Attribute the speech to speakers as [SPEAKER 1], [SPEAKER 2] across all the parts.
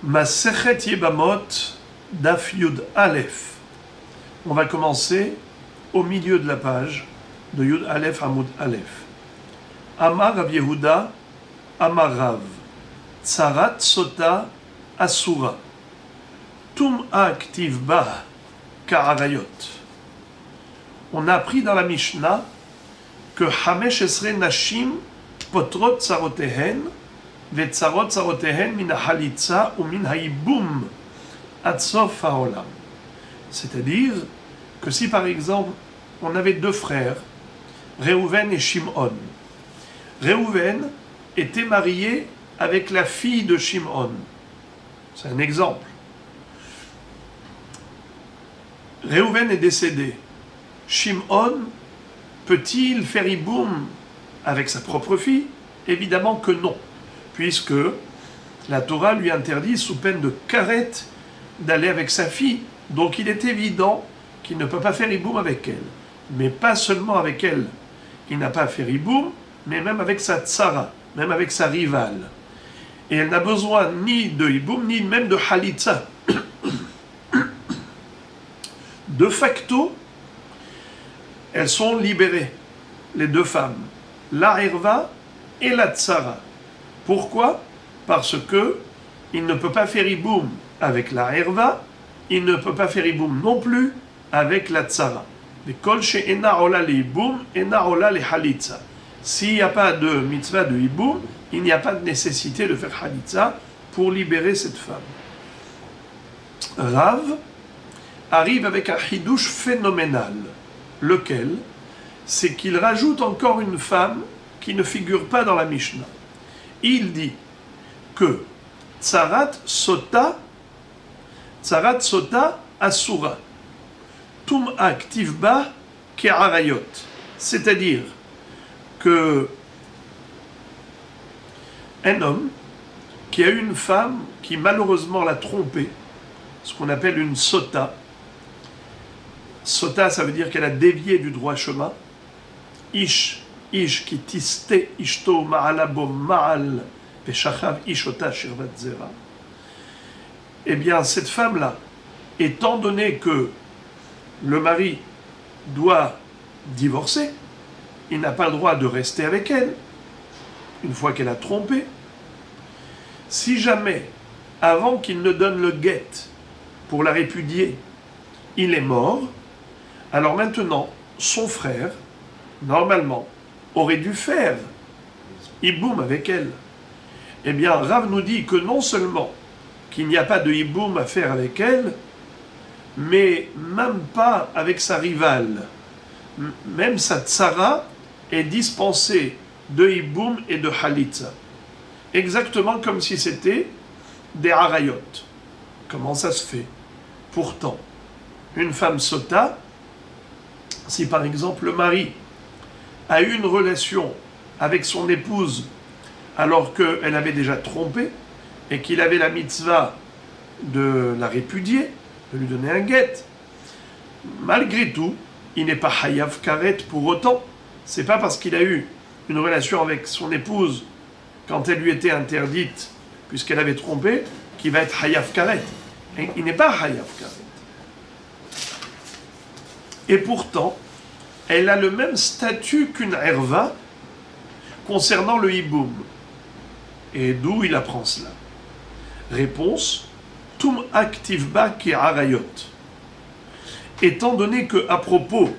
[SPEAKER 1] Masechet Yebamot, Daf Yud Aleph. On va commencer au milieu de la page de Yud Aleph Amud Aleph. Amar Rav Yehuda, Amar Rav, Tsarat Sota Asura, Tum'a Ktiv Ba Ka'arayot. On a appris dans la Mishnah que Hamesh Esre Nashim Potrot Tsarotehen Vetzarot Tsarotehen Min Halitza ou Min Haibum Atsof Haolam. C'est-à-dire que si par exemple on avait deux frères, Réhouven et Shimon, Réhouven était marié avec la fille de Shimon. C'est un exemple. Réhouven est décédé. Shimon peut-il faire hiboum avec sa propre fille? Évidemment que non, puisque la Torah lui interdit sous peine de karet d'aller avec sa fille. Donc il est évident qu'il ne peut pas faire hiboum avec elle. Mais pas seulement avec elle, il n'a pas à faire hiboum, mais même avec sa tsara, même avec sa rivale. Et elle n'a besoin ni de hiboum, ni même de halitza. De facto, elles sont libérées, les deux femmes, la herva et la tsara. Pourquoi? Parce que il ne peut pas faire hiboum avec la herva, il ne peut pas faire hiboum non plus avec la tsara. S'il n'y a pas de mitzvah de hiboum, il n'y a pas de nécessité de faire halitza pour libérer cette femme. Rav arrive avec un chidouche phénoménal. Lequel? C'est qu'il rajoute encore une femme qui ne figure pas dans la Mishnah. Il dit que Tsarat Sota Asura Tum'a Ktivba Ke'arayot. C'est-à-dire que un homme qui a eu une femme qui malheureusement l'a trompé, ce qu'on appelle une sota. Sota, ça veut dire qu'elle a dévié du droit chemin. Ish qui tiste ishto ma'alabo ma'al peshachav ishota shirvat zera. Eh bien, cette femme-là, étant donné que le mari doit divorcer, il n'a pas le droit de rester avec elle, une fois qu'elle a trompé. Si jamais, avant qu'il ne donne le guet pour la répudier, il est mort, alors maintenant, son frère, normalement, aurait dû faire hiboum avec elle. Eh bien, Rav nous dit que non seulement qu'il n'y a pas de hiboum à faire avec elle, mais même pas avec sa rivale. Même sa tsara est dispensée de hiboum et de halitza. Exactement comme si c'était des harayot. Comment ça se fait? Pourtant, une femme sota, si par exemple le mari a eu une relation avec son épouse alors qu'elle avait déjà trompé et qu'il avait la mitzvah de la répudier, de lui donner un guet, malgré tout, il n'est pas hayav karet pour autant. C'est pas parce qu'il a eu une relation avec son épouse quand elle lui était interdite, puisqu'elle avait trompé, qu'il va être hayav karet. Et il n'est pas hayav karet. Et pourtant, elle a le même statut qu'une herva concernant le hiboum. Et d'où il apprend cela? Réponse: Tum aktivba ki arayot. Étant donné que à propos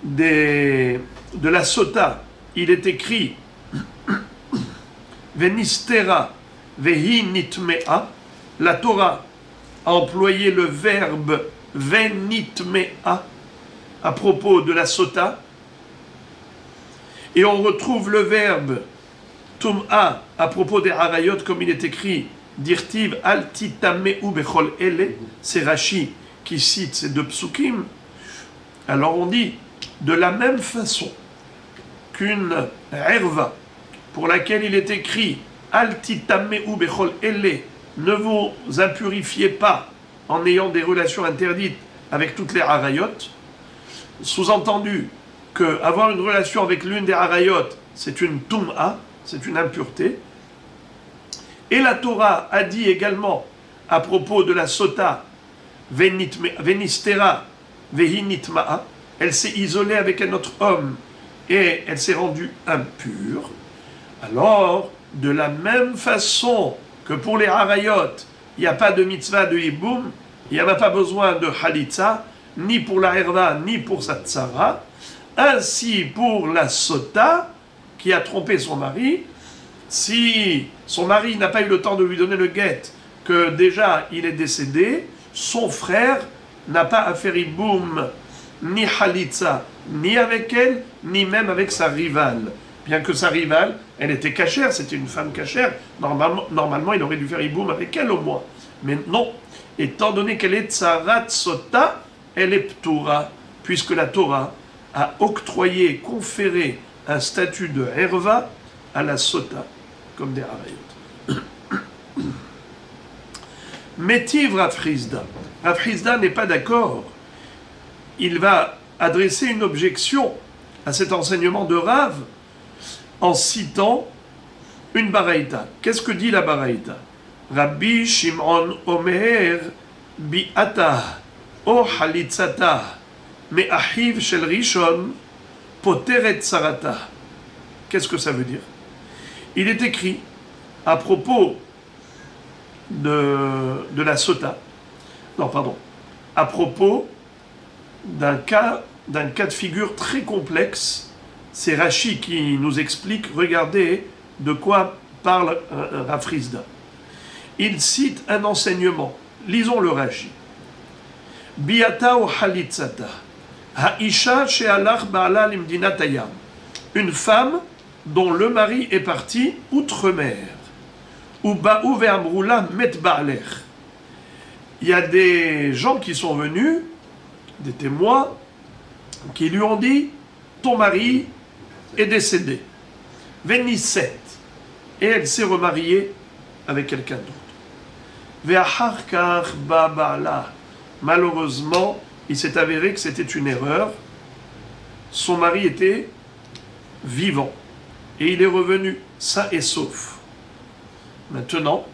[SPEAKER 1] de la sota, il est écrit Venistera vehi nitmea, la Torah a employé le verbe venitmea à propos de la sota, et on retrouve le verbe tum'a à propos des harayot, comme il est écrit dirtiv al titameu bechol ele, c'est Rashi qui cite ces deux psukim. Alors on dit de la même façon qu'une herva pour laquelle il est écrit al titameu bechol ele, ne vous impurifiez pas en ayant des relations interdites avec toutes les harayot, sous-entendu que avoir une relation avec l'une des harayot, c'est une tum'a, c'est une impureté. Et la Torah a dit également à propos de la sota, venistera vehinitma'a, elle s'est isolée avec un autre homme et elle s'est rendue impure. Alors, de la même façon que pour les harayot, il n'y a pas de mitzvah de hiboum, il n'y en a pas besoin de halitza, ni pour la herva, ni pour sa tsara. Ainsi, pour la sota, qui a trompé son mari, si son mari n'a pas eu le temps de lui donner le guet, que déjà il est décédé, son frère n'a pas à faire hiboum, ni halitza, ni avec elle, ni même avec sa rivale. Bien que sa rivale, elle était cachère, c'était une femme cachère, normalement il aurait dû faire hiboum avec elle au moins. Mais non, étant donné qu'elle est tsarat sota, elle est ptura, puisque la Torah a octroyé, conféré un statut de herva à la sota, comme des harayot. Métiv Rav Hizda. Rav Hizda n'est pas d'accord. Il va adresser une objection à cet enseignement de Rav en citant une baraïta. Qu'est-ce que dit la baraïta? Rabbi Shimon Omer bi'ata o halitzata me ahiv shel rishon poteret sarata. Qu'est-ce que ça veut dire? Il est écrit à propos de la sota, non pardon, à propos d'un cas de figure très complexe. C'est Rashi qui nous explique, regardez de quoi parle Rav Hizda. Il cite un enseignement, lisons le Rashi. Biata o halitzata, ha'isha she'alach ba'ala limdinat hayam. Une femme dont le mari est parti outre-mer. Ou ba'u ve'amrula met ba'alech. Il y a des gens qui sont venus, des témoins, qui lui ont dit, ton mari est décédé. Vénisset. Et elle s'est remariée avec quelqu'un d'autre. Ve'acharkar ba'ala. Malheureusement, il s'est avéré que c'était une erreur. Son mari était vivant. Et il est revenu sain et sauf. Maintenant,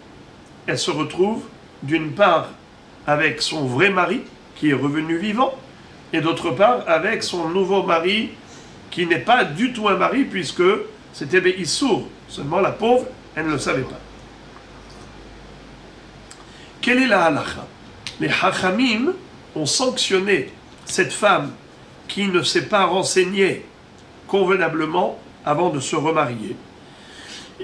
[SPEAKER 1] elle se retrouve d'une part avec son vrai mari, qui est revenu vivant, et d'autre part avec son nouveau mari, qui n'est pas du tout un mari, puisque c'était Be'issour. Seulement la pauvre, elle ne le savait pas. Quelle est la halakha? Les hachamim ont sanctionné cette femme qui ne s'est pas renseignée convenablement avant de se remarier.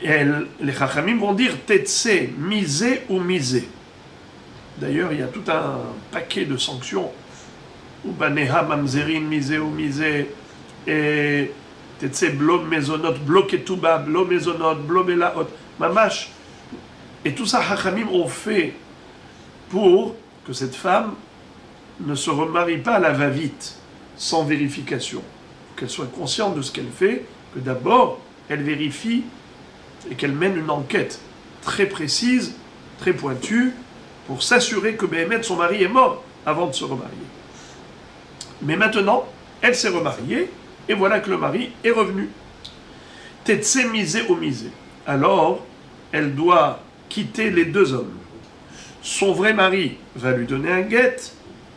[SPEAKER 1] Et les hachamim vont dire tetse, misé ou misé. D'ailleurs, il y a tout un paquet de sanctions. Ou baneha mamzerin, misé ou misé. Et tetse blo mezonot, blo ketouba, blo mezonot, blo belaot, mamash. Et tout ça, hachamim ont fait pour que cette femme ne se remarie pas à la va-vite, sans vérification. Qu'elle soit consciente de ce qu'elle fait, que d'abord, elle vérifie et qu'elle mène une enquête très précise, très pointue, pour s'assurer que Béhémet, son mari, est mort avant de se remarier. Mais maintenant, elle s'est remariée, et voilà que le mari est revenu. Tetse misé au misé. Alors, elle doit quitter les deux hommes. Son vrai mari va lui donner un guet,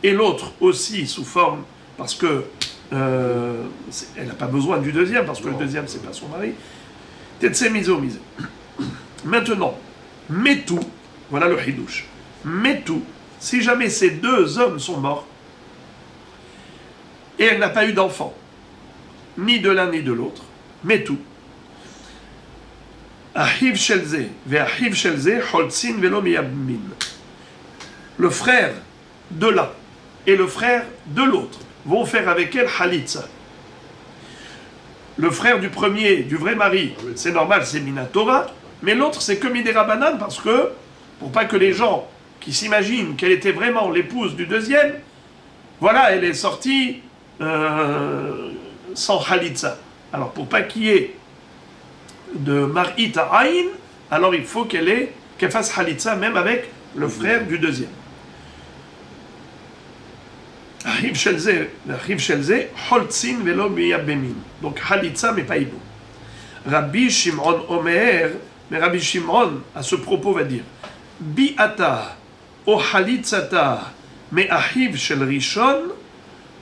[SPEAKER 1] et l'autre aussi sous forme, parce que elle n'a pas besoin du deuxième, parce que le deuxième, c'est pas son mari. Tetse misé au misé. Maintenant, Metou, voilà le hidouche. Metou, si jamais ces deux hommes sont morts, et elle n'a pas eu d'enfant, ni de l'un ni de l'autre, Metou. Ahiv shelze, ve'ahiv shelze, holtzin velo miyabmin. Le frère de l'un et le frère de l'autre vont faire avec elle halitza. Le frère du premier, du vrai mari, c'est normal, c'est Minatora, mais l'autre, c'est que Midera Banane, parce que, pour pas que les gens qui s'imaginent qu'elle était vraiment l'épouse du deuxième, voilà, elle est sortie sans halitza. Alors, pour pas qu'il y ait de Mar'it Aïn, alors il faut qu'elle fasse halitza même avec le frère du deuxième. Donc halitza mais pas hibou. Rabbi Shimon Omer Mais Rabbi Shimon, à ce propos, va dire Bi'ata o halitzata me ahiv shel rishon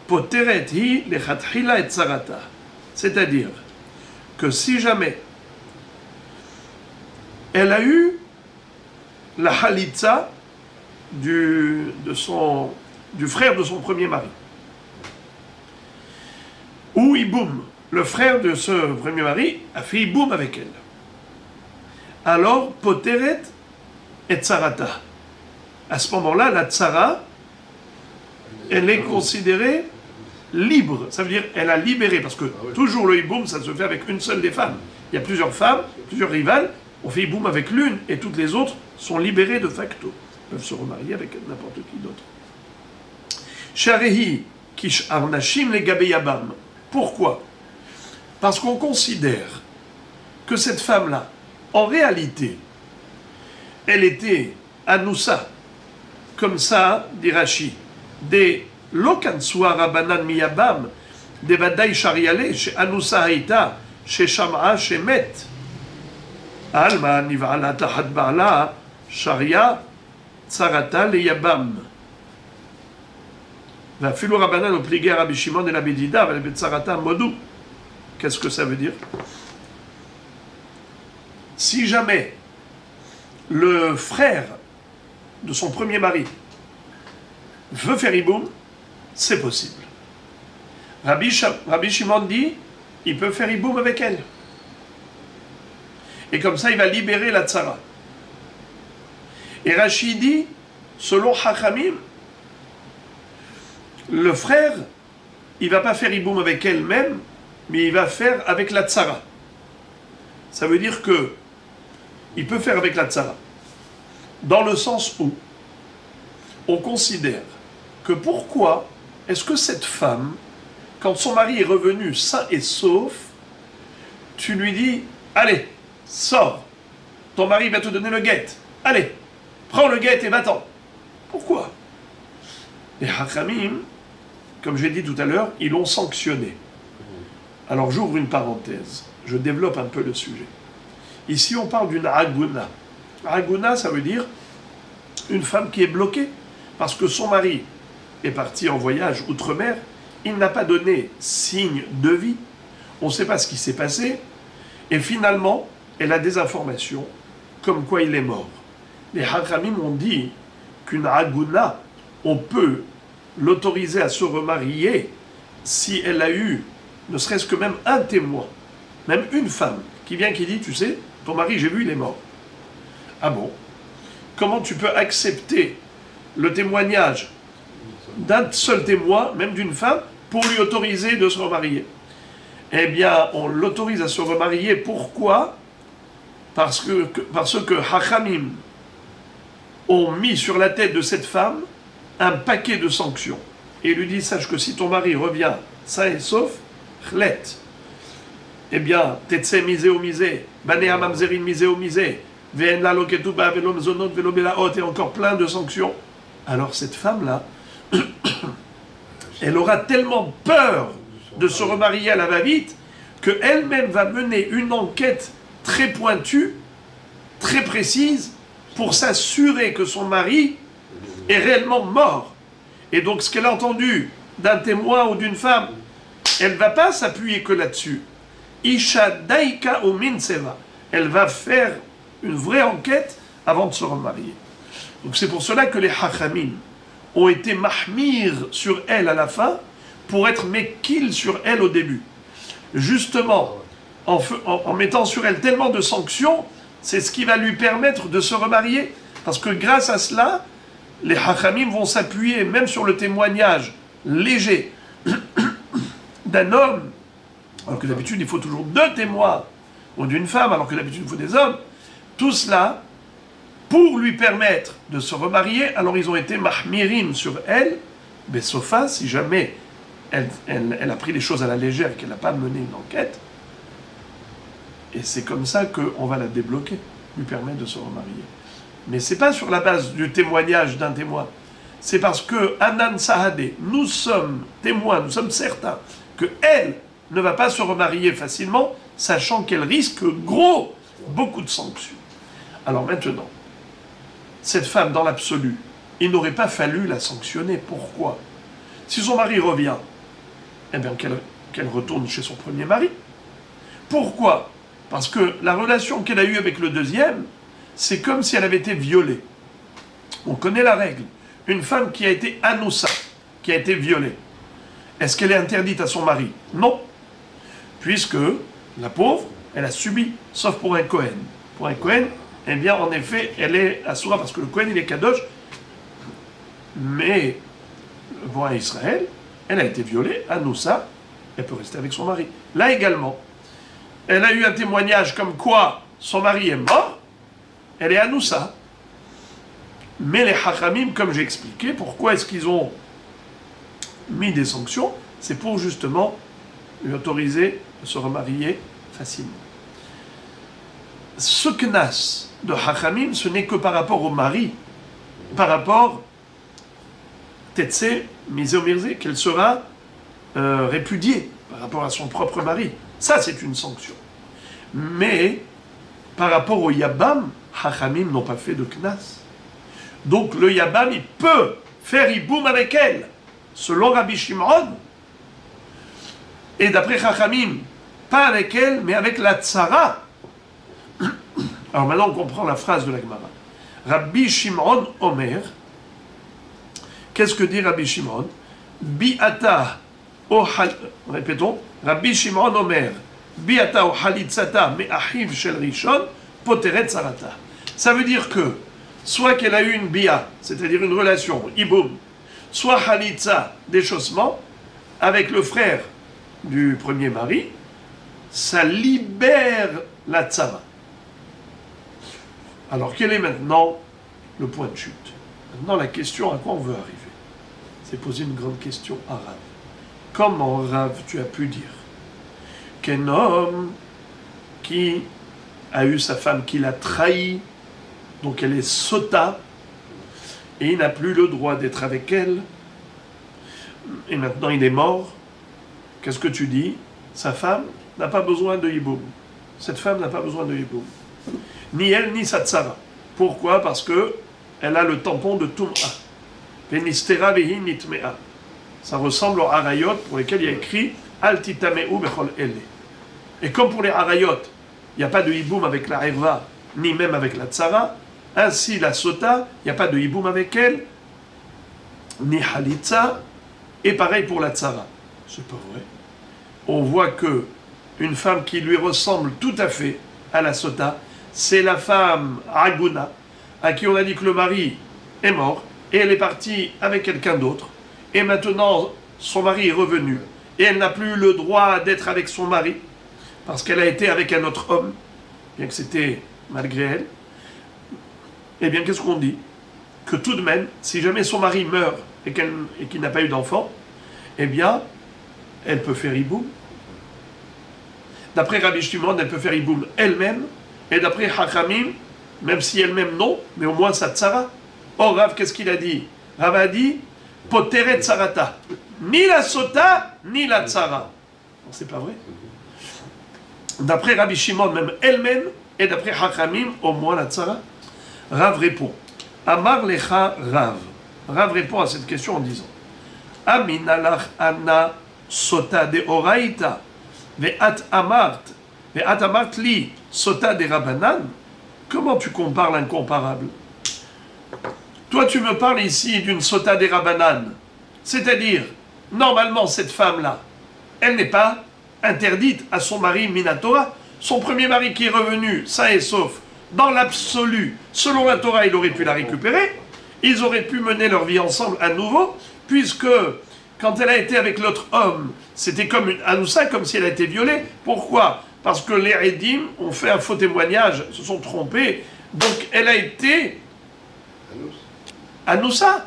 [SPEAKER 1] poteret hi lechatchila et tzarata. C'est-à-dire que si jamais elle a eu la halitza du frère de son premier mari, ou Iboum, le frère de ce premier mari, a fait Iboum avec elle. Alors, Poteret et Tzarata. À ce moment-là, la Tzara, elle est considérée libre. Ça veut dire elle a libéré, parce que toujours le Iboum, ça se fait avec une seule des femmes. Il y a plusieurs femmes, plusieurs rivales, on fait Iboum avec l'une, et toutes les autres sont libérées de facto. Elles peuvent se remarier avec n'importe qui d'autre. Sharehi kish arnashim le gabeyabam. Pourquoi? Parce qu'on considère que cette femme-là, en réalité, elle était Anoussa, comme ça, dit Rashi, des Lokansua Rabanan Miyabam, des Vadaï Shariale, chez Anoussa Haïta, chez Sham'a, chez Met. Alma Nivala Tahad Ba'la, Sharia, Tsarata le Yabam. Va filo Rabanan au plié Rabbi Shimon et la Bedida, va le Tsarata Modou. Qu'est-ce que ça veut dire? Si jamais le frère de son premier mari veut faire Iboum, c'est possible. Rabbi Shimon dit, il peut faire Iboum avec elle. Et comme ça, il va libérer la Tzara. Et Rashi dit, selon Hachamim, le frère, il ne va pas faire Iboum avec elle-même, mais il va faire avec la Tzara. Ça veut dire que il peut faire avec la Tzara. Dans le sens où on considère que pourquoi est-ce que cette femme, quand son mari est revenu sain et sauf, tu lui dis, allez, sors, ton mari va te donner le guet, allez, prends le guet et va-t'en. Pourquoi? Les Hachamim, comme je l'ai dit tout à l'heure, ils l'ont sanctionné. Alors j'ouvre une parenthèse, je développe un peu le sujet. Ici on parle d'une aguna. Aguna, ça veut dire une femme qui est bloquée parce que son mari est parti en voyage outre-mer, il n'a pas donné signe de vie, on ne sait pas ce qui s'est passé, et finalement, elle a des informations comme quoi il est mort. Les Hachamim ont dit qu'une aguna, on peut l'autoriser à se remarier si elle a eu, ne serait-ce que même un témoin, même une femme, qui vient qui dit, tu sais, ton mari, j'ai vu, il est mort. Ah bon? Comment tu peux accepter le témoignage d'un seul témoin, même d'une femme, pour lui autoriser de se remarier? Eh bien, on l'autorise à se remarier. Pourquoi? Parce que Hachamim ont mis sur la tête de cette femme un paquet de sanctions. Et lui dit, sache que si ton mari revient sain et sauf, chlet, eh bien, tetse misé au misé, banea mamzerin misé au misé, ven la loketuba velo mzonot velo belaot, et encore plein de sanctions. Alors cette femme-là, elle aura tellement peur de se remarier à la va-vite qu'elle-même va mener une enquête très pointue, très précise, pour s'assurer que son mari est réellement mort. Et donc ce qu'elle a entendu d'un témoin ou d'une femme, elle ne va pas s'appuyer que là-dessus. Isha daika ou minseva. Elle va faire une vraie enquête avant de se remarier. Donc c'est pour cela que les Hachamim ont été mahmir sur elle à la fin pour être mekil sur elle au début. Justement, en mettant sur elle tellement de sanctions, c'est ce qui va lui permettre de se remarier. Parce que grâce à cela, les Hachamim vont s'appuyer même sur le témoignage léger d'un homme, alors que d'habitude il faut toujours 2 témoins, ou d'une femme, alors que d'habitude il faut des hommes. Tout cela pour lui permettre de se remarier. Alors ils ont été mahmirim sur elle, mais Sofa, si jamais elle a pris les choses à la légère et qu'elle n'a pas mené une enquête, et c'est comme ça qu'on va la débloquer, lui permettre de se remarier. Mais ce n'est pas sur la base du témoignage d'un témoin, c'est parce que Anan Sahadeh, nous sommes témoins, nous sommes certains qu'elle ne va pas se remarier facilement, sachant qu'elle risque gros, beaucoup de sanctions. Alors maintenant, cette femme, dans l'absolu, il n'aurait pas fallu la sanctionner. Pourquoi? Si son mari revient, eh bien qu'elle retourne chez son premier mari. Pourquoi? Parce que la relation qu'elle a eue avec le deuxième, c'est comme si elle avait été violée. On connaît la règle. Une femme qui a été anoussa, qui a été violée, est-ce qu'elle est interdite à son mari? Non. Puisque la pauvre, elle a subi, sauf pour un Kohen. Pour un Kohen, eh bien, en effet, elle est assoura, parce que le Kohen, il est kadosh, mais pour un Israël, elle a été violée, anoussa, elle peut rester avec son mari. Là également, elle a eu un témoignage comme quoi son mari est mort, elle est anoussa. Mais les hachamim, comme j'ai expliqué, pourquoi est-ce qu'ils ont mis des sanctions? C'est pour justement lui autoriser de se remarier facilement. Ce knas de hachamim, ce n'est que par rapport au mari, par rapport, Tetse, Misé ou Mirze, qu'elle sera répudiée par rapport à son propre mari. Ça, c'est une sanction. Mais, par rapport au Yabam, hachamim n'ont pas fait de knas. Donc le Yabam, il peut faire Iboum avec elle, selon Rabbi Shimon. Et d'après Chachamim, pas avec elle, mais avec la Tzara. Alors maintenant, on comprend la phrase de la Gemara. Rabbi Shimon Omer, qu'est-ce que dit Rabbi Shimon? Bi'ata o répétons, Rabbi Shimon Omer, Bi'ata o halitzata me'achiv shel rishon, poteret tzarata. Ça veut dire que soit qu'elle a eu une bia, c'est-à-dire une relation, iboum, soit halitza, déchaussement, avec le frère du premier mari, ça libère la tzara. Alors quel est maintenant le point de chute? Maintenant la question à quoi on veut arriver, c'est poser une grande question à Rav. Comment Rav tu as pu dire qu'un homme qui a eu sa femme qui l'a trahi, donc elle est sota, et il n'a plus le droit d'être avec elle, et maintenant il est mort, qu'est-ce que tu dis? Sa femme n'a pas besoin de hiboum. Cette femme n'a pas besoin de hiboum. Ni elle, ni sa tzara. Pourquoi? Parce que elle a le tampon de Tum'a. Penistera vehi nitmea. Ça ressemble aux harayot pour lesquels il y a écrit Al titameu bechol ele. Et comme pour les harayot, il n'y a pas de hiboum avec la herva, ni même avec la tzara, ainsi la sota, il n'y a pas de hiboum avec elle, ni halitza, et pareil pour la tzara. C'est pas vrai. On voit que une femme qui lui ressemble tout à fait à la sota, c'est la femme Aguna, à qui on a dit que le mari est mort, et elle est partie avec quelqu'un d'autre, et maintenant son mari est revenu, et elle n'a plus le droit d'être avec son mari, parce qu'elle a été avec un autre homme, bien que c'était malgré elle. Eh bien, qu'est-ce qu'on dit? Que tout de même, si jamais son mari meurt et qu'il n'a pas eu d'enfant, eh bien, elle peut faire hiboum. D'après Rabbi Shimon, elle peut faire hiboum elle-même, et d'après Hachamim, même si elle-même non, mais au moins sa tzara. Or, Rav, qu'est-ce qu'il a dit? Rav a dit, poteret tzarata. Ni la sota, ni la tzara. C'est pas vrai. D'après Rabbi Shimon, même elle-même, et d'après Hachamim, au moins la tzara. Rav répond, Amar lecha Rav. Rav répond à cette question en disant, Aminalach anna sota de oraita, ve'at amart li sota de rabanan. Comment tu compares l'incomparable? Toi, tu me parles ici d'une sota de rabanan, c'est-à-dire, normalement, cette femme-là, elle n'est pas interdite à son mari Minatora. Son premier mari qui est revenu, sain et sauf, dans l'absolu, selon la Torah, il aurait pu la récupérer. Ils auraient pu mener leur vie ensemble à nouveau, puisque quand elle a été avec l'autre homme, c'était comme une anoussa, comme si elle a été violée. Pourquoi? Parce que les Edim ont fait un faux témoignage, se sont trompés. Donc elle a été anoussa.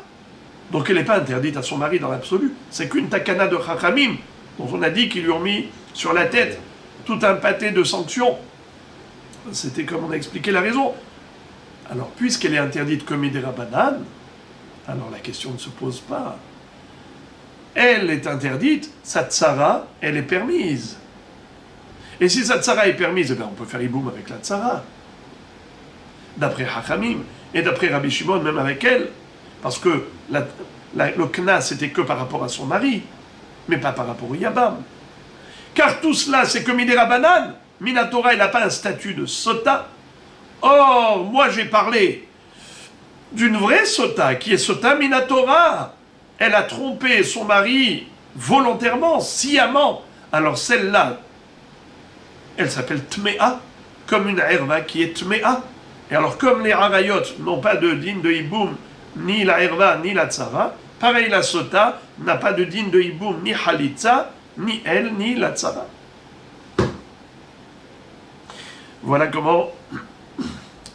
[SPEAKER 1] Donc elle n'est pas interdite à son mari dans l'absolu. C'est qu'une takana de Chachamim, dont on a dit qu'ils lui ont mis sur la tête tout un pâté de sanctions. C'était comme on a expliqué la raison. Alors, puisqu'elle est interdite comme des Rabbanan, alors la question ne se pose pas. Elle est interdite, sa tzara, elle est permise. Et si sa tzara est permise, eh bien, on peut faire iboum avec la tzara. D'après Hachamim, et d'après Rabbi Shimon, même avec elle, parce que le knas, c'était que par rapport à son mari, mais pas par rapport au yabam. Car tout cela, c'est que Midera Banan, Minatora, il n'a pas un statut de sota. Or, moi j'ai parlé d'une vraie sota, qui est sota Minatora. Elle a trompé son mari volontairement, sciemment. Alors celle-là, elle s'appelle Tmea, comme une herva qui est Tmea. Et alors comme les harayot n'ont pas de din de hiboum, ni la herva, ni la tzara, pareil la sota n'a pas de din de hiboum, ni halitza, ni elle, ni la tzara. Voilà comment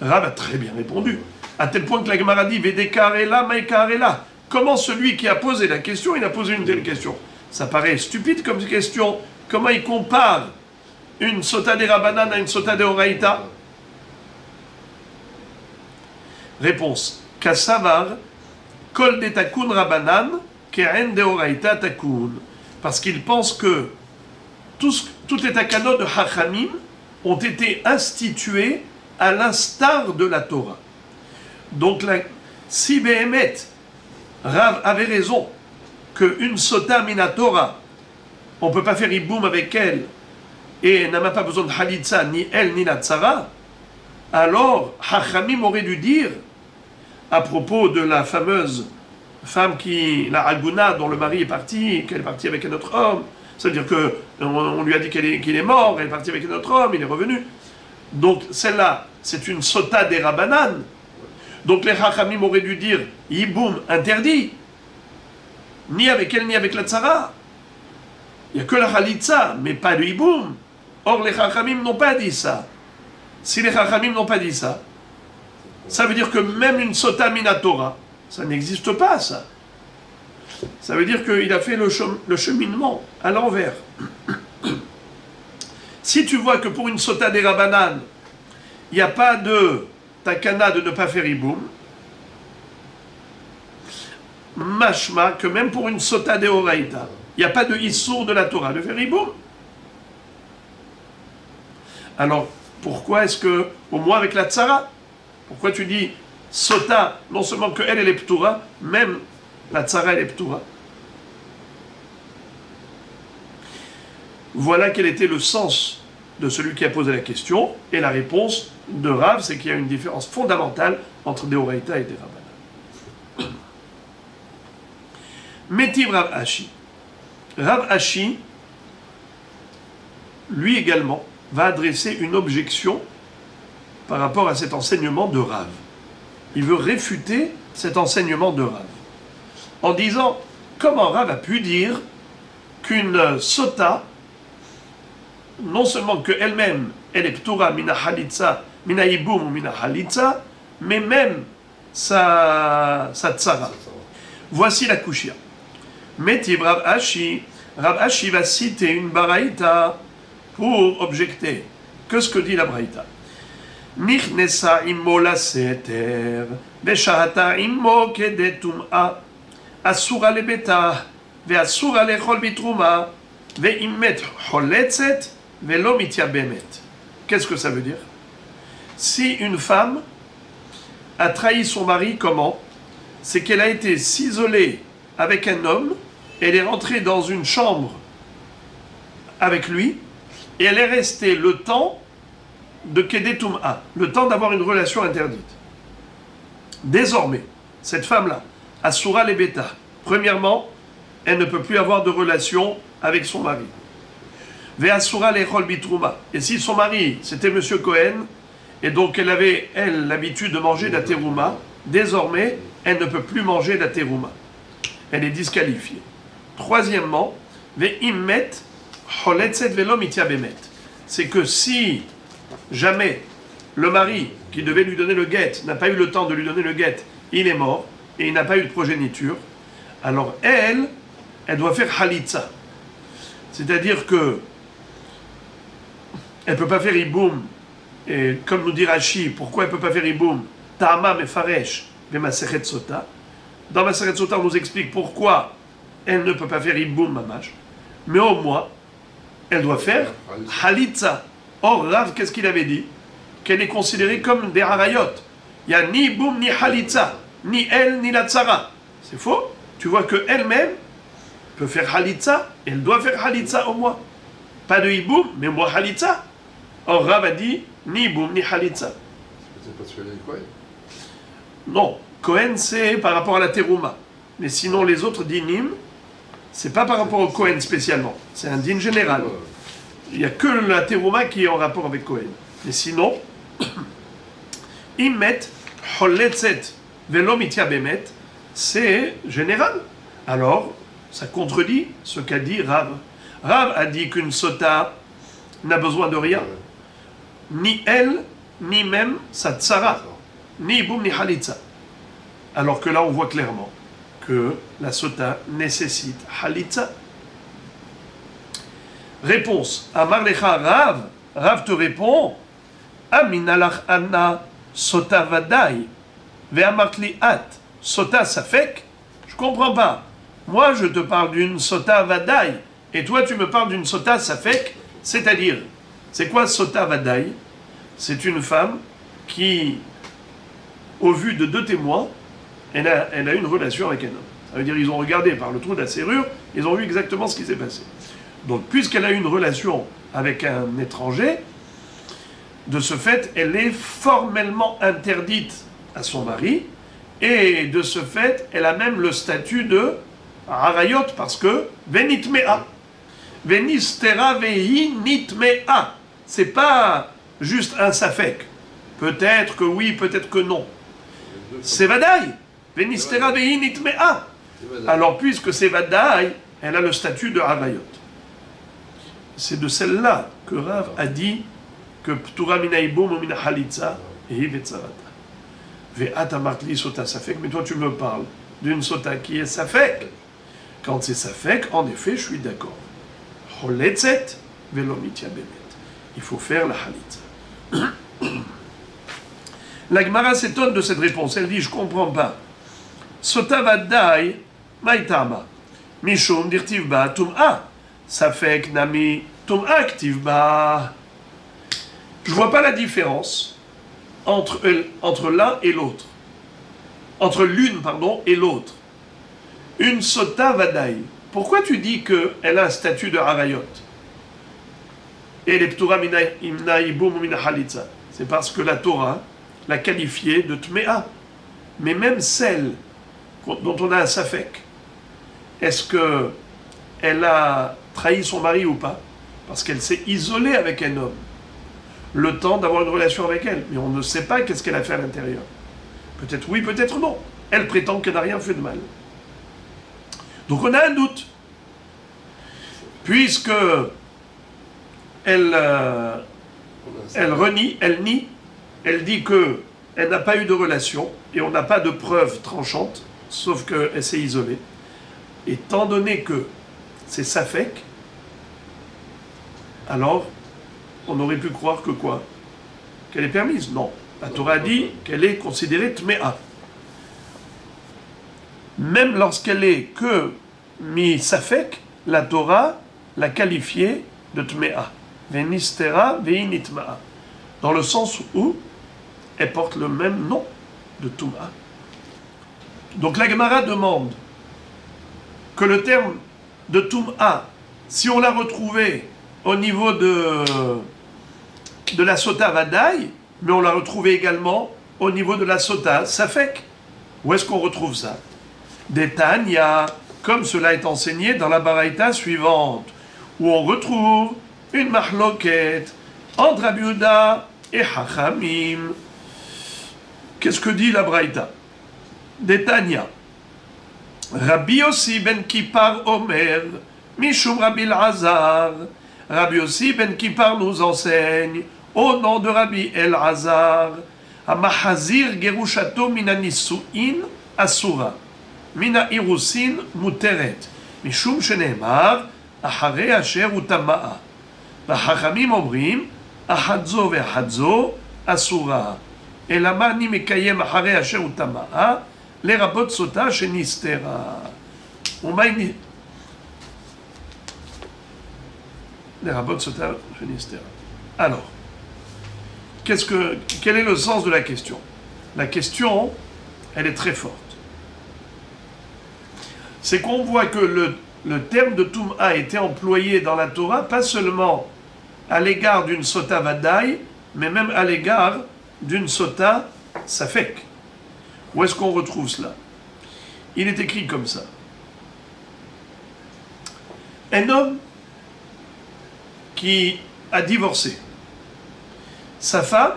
[SPEAKER 1] Rav a très bien répondu. À tel point que la Gemara dit Vedekarela, Maekarela. Comment celui qui a posé la question, il a posé une telle question? Ça paraît stupide comme question. Comment il compare une sota de Rabanan à une sota de Oraïta? Réponse. Kassavar, kol de takun Rabanan, keren de Oraïta takun. Parce qu'il pense que toutes les takanot de Hachamim ont été institués à l'instar de la Torah. Donc, si Behemet, Rav avait raison, qu'une sota mina Torah, on ne peut pas faire iboum avec elle, et elle n'a même pas besoin de halitza, ni elle, ni la tzara, alors Hachamim aurait dû dire, à propos de la fameuse femme la Aguna, dont le mari est parti, qu'elle est partie avec un autre homme, c'est-à-dire qu'on lui a dit qu'il est mort, elle est partie avec un autre homme, il est revenu. Donc celle-là, c'est une sota des Rabanan. Donc les Chachamim auraient dû dire Yiboum interdit, ni avec elle ni avec la tzara. Il n'y a que la Khalitza, mais pas le Yiboum. Or les Chachamim n'ont pas dit ça. Si les Chachamim n'ont pas dit ça, ça veut dire que même une sota minatora, ça n'existe pas, ça. Ça veut dire qu'il a fait le cheminement à l'envers. Si tu vois que pour une sota des Rabanan, il n'y a pas de takana de ne pas faire iboum, mashma que même pour une sota de Oraïta, il n'y a pas de issour de la Torah de faire iboum. Alors, pourquoi est-ce que, au moins avec la tzara, pourquoi tu dis sota, non seulement qu'elle est ptoura, même la tzara elle est ptoura? Voilà quel était le sens de celui qui a posé la question, et la réponse de Rav, c'est qu'il y a une différence fondamentale entre des Oraïta et des Rabbanan. Métiv Rav Ashi. Rav Ashi, lui également, va adresser une objection par rapport à cet enseignement de Rav. Il veut réfuter cet enseignement de Rav, en disant, comment Rav a pu dire qu'une sota, non seulement qu'elle-même, elle est ptoura mina halitza, mina yiboum ou mina halitza, mais même sa tzara. Voici la kushia. Métiv Rav Ashi va citer une baraïta pour objecter. Que ce que dit la baraïta? Nichnesa immo la seter, veshahata immo kedetum'a, asura lebeta, ve'asura lechol bitruma, ve'immet choletzet, ve'lo mityabemet. Qu'est-ce que ça veut dire? Si une femme a trahi son mari, comment? C'est qu'elle a été s'isoler avec un homme, elle est rentrée dans une chambre avec lui, et elle est restée le temps de Kedetum'a, le temps d'avoir une relation interdite. Désormais, cette femme-là, Asura Lebeta, premièrement, elle ne peut plus avoir de relation avec son mari. Ve'asura lechol bitruma. Et si son mari, c'était M. Cohen, et donc elle avait, elle, l'habitude de manger de la terouma, désormais, elle ne peut plus manger de la terouma. Elle est disqualifiée. Troisièmement, ve'immet choletzet velo mityabemet. C'est que si jamais le mari qui devait lui donner le guet n'a pas eu le temps de lui donner le guet, il est mort, et il n'a pas eu de progéniture, alors elle doit faire halitza. C'est-à-dire que elle ne peut pas faire iboum, et comme nous dit Rashi, pourquoi elle ne peut pas faire iboum? Ta'ama mefaresh b'masechet sota. Dans Masechet Sota, on nous explique pourquoi elle ne peut pas faire iboum mamash, mais au moins, elle doit faire Halitza. Or, Rav, qu'est-ce qu'il avait dit? Qu'elle est considérée comme des harayot. Il n'y a ni boum ni Halitza, ni elle ni la tsara. C'est faux. Tu vois qu'elle-même peut faire Halitza, elle doit faire Halitza au moins. Pas de hiboum, mais moi Halitza. Or, Rav a dit ni boum ni Halitza.
[SPEAKER 2] C'est parce qu'elle est Kohen.
[SPEAKER 1] Non, Kohen c'est par rapport à la terouma. Mais sinon, les autres dinim, c'est pas par rapport au Kohen spécialement. C'est un din général. Il n'y a que la terouma qui est en rapport avec Kohen. Mais sinon, ils mettent Holetzet velo mitya bemet, c'est général. Alors, ça contredit ce qu'a dit Rav. Rav a dit qu'une sota n'a besoin de rien. Ni elle, ni même sa tsara. Ni boum, ni halitza. Alors que là, on voit clairement que la sota nécessite halitza. Réponse. Amar lecha Rav. Rav te répond. Aminalach anna sota vadai. Ve'amartli at. Sota safek. Je comprends pas. Moi, je te parle d'une sota vadai. Et toi, tu me parles d'une sota safek. C'est-à-dire, c'est quoi sota vadai? C'est une femme qui, au vu de deux témoins, elle a une relation avec un homme. Ça veut dire qu'ils ont regardé par le trou de la serrure, ils ont vu exactement ce qui s'est passé. Donc, puisqu'elle a eu une relation avec un étranger, de ce fait, elle est formellement interdite à son mari, et de ce fait, elle a même le statut de harayot, parce que venitmea, venistera vehi nitmea. C'est pas juste un safek. Peut-être que oui, peut-être que non. C'est vadaï. Venistera vehi nitmea. Alors, puisque c'est vadaï, elle a le statut de harayot. C'est de celle-là que Rav a dit que Ptura mina iboum ou mina halitza et hivetzarata. Ve'at amartli sota safek, mais toi tu me parles d'une sota qui est safek. Quand c'est safek, en effet, je suis d'accord. Holetzet velo mitya bemet. Il faut faire la halitza. La Gemara s'étonne de cette réponse. Elle dit, je comprends pas. Sota vadai maitama. Mishum dirtiv ba tum'a. Safek nami tum'a ktiv ba. Je vois pas la différence entre l'un et l'autre. Entre l'une, pardon, et l'autre. Une sota vadai. Pourquoi tu dis qu'elle a un statut de harayot? Et les ptura imna iboum mina halitza. C'est parce que la Torah l'a qualifiée de tmea. Mais même celle dont on a un safek, est-ce que elle a trahi son mari ou pas? Parce qu'elle s'est isolée avec un homme. Le temps d'avoir une relation avec elle. Mais on ne sait pas qu'est-ce qu'elle a fait à l'intérieur. Peut-être oui, peut-être non. Elle prétend qu'elle n'a rien fait de mal. Donc on a un doute. Puisque elle renie, elle nie, elle dit qu'elle n'a pas eu de relation et on n'a pas de preuves tranchantes, sauf qu'elle s'est isolée. Étant donné que c'est safek, alors on aurait pu croire que quoi? Qu'elle est permise? Non. La Torah dit qu'elle est considérée tmea. Même lorsqu'elle est que mi-safek, la Torah l'a qualifiée de tmea. Venistera veinitmaa. Dans le sens où elle porte le même nom de Touma. Donc la Gemara demande que le terme de Touma, si on l'a retrouvé au niveau de la Sota Vadaï, mais on l'a retrouvé également au niveau de la Sota Safek. Où est-ce qu'on retrouve ça? Des Tanya, comme cela est enseigné dans la Baraïta suivante, où on retrouve une mahloket entre Rabbi Yehuda et Chachamim. Qu'est-ce que dit la Baraïta? Des Tanya. Rabbi Yossi ben Kippar Omer, Mishum Rabbi Elazar. Rabbi Yossi ben Kippar nous enseigne, au nom de Rabbi Elazar, Amahazir Gerushato mina Nisuin Asura, mina Irusin Muteret, Mishum Shenemar, Ahare Asher Utama'a. והחכמים אומרים, אחת זו ואחת זו אסורה. אלא מה אני מקיים אחרי אשר הוא טמאה, לרבות סוטה שנסתרה. ומה היא... les rabbot sota shenistera. Alors, quel est le sens de la question? La question, elle est très forte. C'est qu'on voit que le terme de Tum'a a été employé dans la Torah, pas seulement à l'égard d'une sota vadaï, mais même à l'égard d'une sota safek. Où est-ce qu'on retrouve cela? Il est écrit comme ça. Un homme qui a divorcé, sa femme,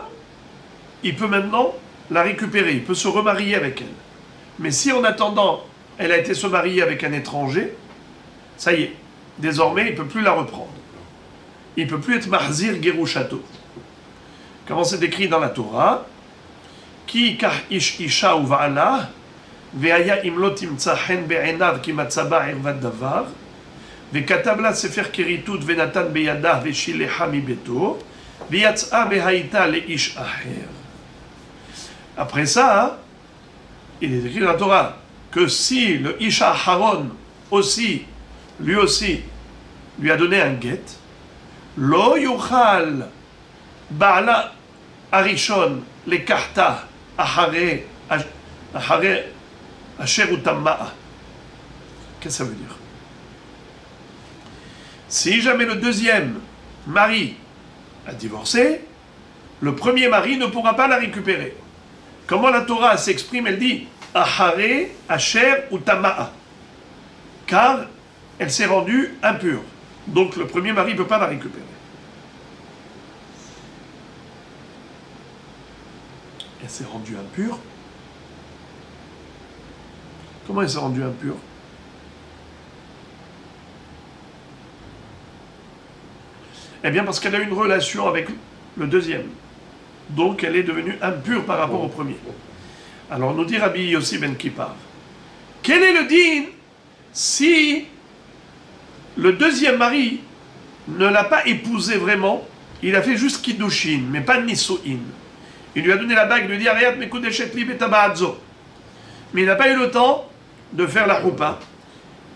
[SPEAKER 1] il peut maintenant la récupérer, il peut se remarier avec elle. Mais si en attendant, elle a été se marier avec un étranger, ça y est, désormais, il ne peut plus la reprendre. Il ne peut plus être mahzir gerushato. Comment c'est écrit dans la Torah? Ki kach ish isha u va'ala, ve'aya im lo timtza hen be'enav ki matzaba irvat davar, ve'katav la sefer keritut ve'natan be'yadah ve'shileha mi beto, ve'yatza ve'haïta le'ish aher. Après ça, il est écrit dans la Torah que si le Isha Haron aussi, lui a donné un guet, lo yuchal ba'ala arishon le karta ahare asher utamma'a. Qu'est-ce que ça veut dire? Si jamais le deuxième mari a divorcé, le premier mari ne pourra pas la récupérer. Comment la Torah s'exprime? Elle dit ahare asher utama'a, car elle s'est rendue impure. Donc le premier mari ne peut pas la récupérer. Elle s'est rendue impure. Comment elle s'est rendue impure? Eh bien parce qu'elle a eu une relation avec le deuxième. Donc elle est devenue impure par rapport au premier. Alors nous dit Rabbi Yossi ben Kippar, quel est le din si le deuxième mari ne l'a pas épousée vraiment, il a fait juste kiddushin, mais pas nisu'in. Il lui a donné la bague, il lui dit Ariat mekudeshet li betaba'adzo. Mais il n'a pas eu le temps de faire la roupa.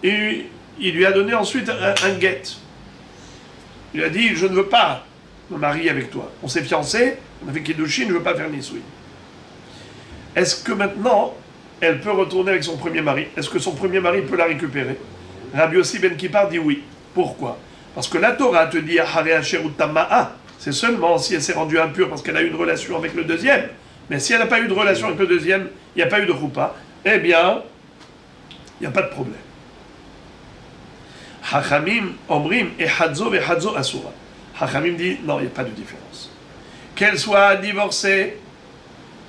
[SPEAKER 1] Et il lui a donné ensuite un guet. Il a dit je ne veux pas me marier avec toi. On s'est fiancés, on a fait kiddushin, je ne veux pas faire nisu'in. Est-ce que maintenant, elle peut retourner avec son premier mari? Est-ce que son premier mari peut la récupérer? Rabbi Yossi ben Kippar dit oui. Pourquoi? Parce que la Torah te dit Ahare asher utama'a. C'est seulement si elle s'est rendue impure parce qu'elle a eu une relation avec le deuxième. Mais si elle n'a pas eu de relation avec le deuxième, il n'y a pas eu de roupa, eh bien, il n'y a pas de problème. Hachamim omrim ehadzo vehadzo asura. Hachamim dit non, il n'y a pas de différence. Qu'elle soit divorcée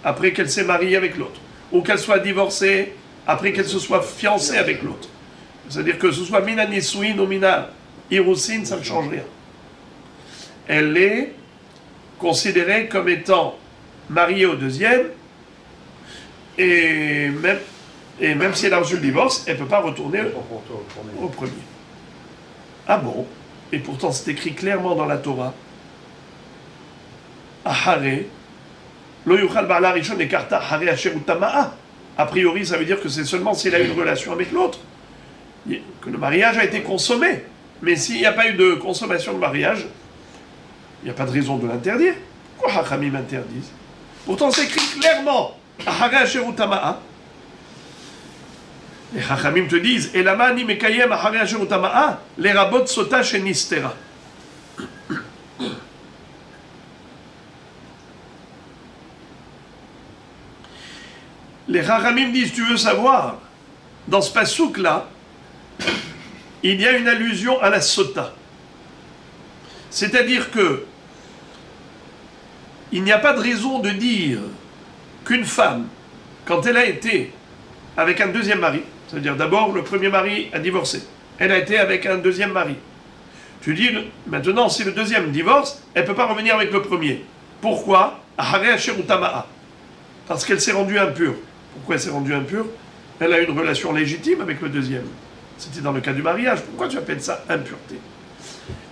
[SPEAKER 1] après qu'elle s'est mariée avec l'autre, ou qu'elle soit divorcée après qu'elle se soit fiancée avec l'autre. C'est-à-dire que ce soit mina nisuin ou mina irusin, ça ne change rien. Elle est considérée comme étant mariée au deuxième, et même si elle a reçu le divorce, elle ne peut pas retourner au premier. Ah bon? Et pourtant c'est écrit clairement dans la Torah, Ahare, lo yuchal ba'ala rishon ekarta ahare asher utama'a. A priori, ça veut dire que c'est seulement s'il a eu une relation avec l'autre, que le mariage a été consommé. Mais s'il n'y a pas eu de consommation de mariage, il n'y a pas de raison de l'interdire. Pourquoi Hachamim interdisent? Pourtant, c'est écrit clairement Ahare asher utama'a. Les Hachamim te disent Elama ani mekayem ahare asher utama'a les rabot sota shenistera. Les Chachamim disent, tu veux savoir, dans ce pasouk-là, il y a une allusion à la sota. C'est-à-dire que il n'y a pas de raison de dire qu'une femme, quand elle a été avec un deuxième mari, c'est-à-dire d'abord le premier mari a divorcé, elle a été avec un deuxième mari. Tu dis, maintenant, si le deuxième divorce, elle ne peut pas revenir avec le premier. Pourquoi? Ahare asher utama'a. Parce qu'elle s'est rendue impure. Pourquoi elle s'est rendue impure? Elle a eu une relation légitime avec le deuxième. C'était dans le cas du mariage. Pourquoi tu appelles ça impureté?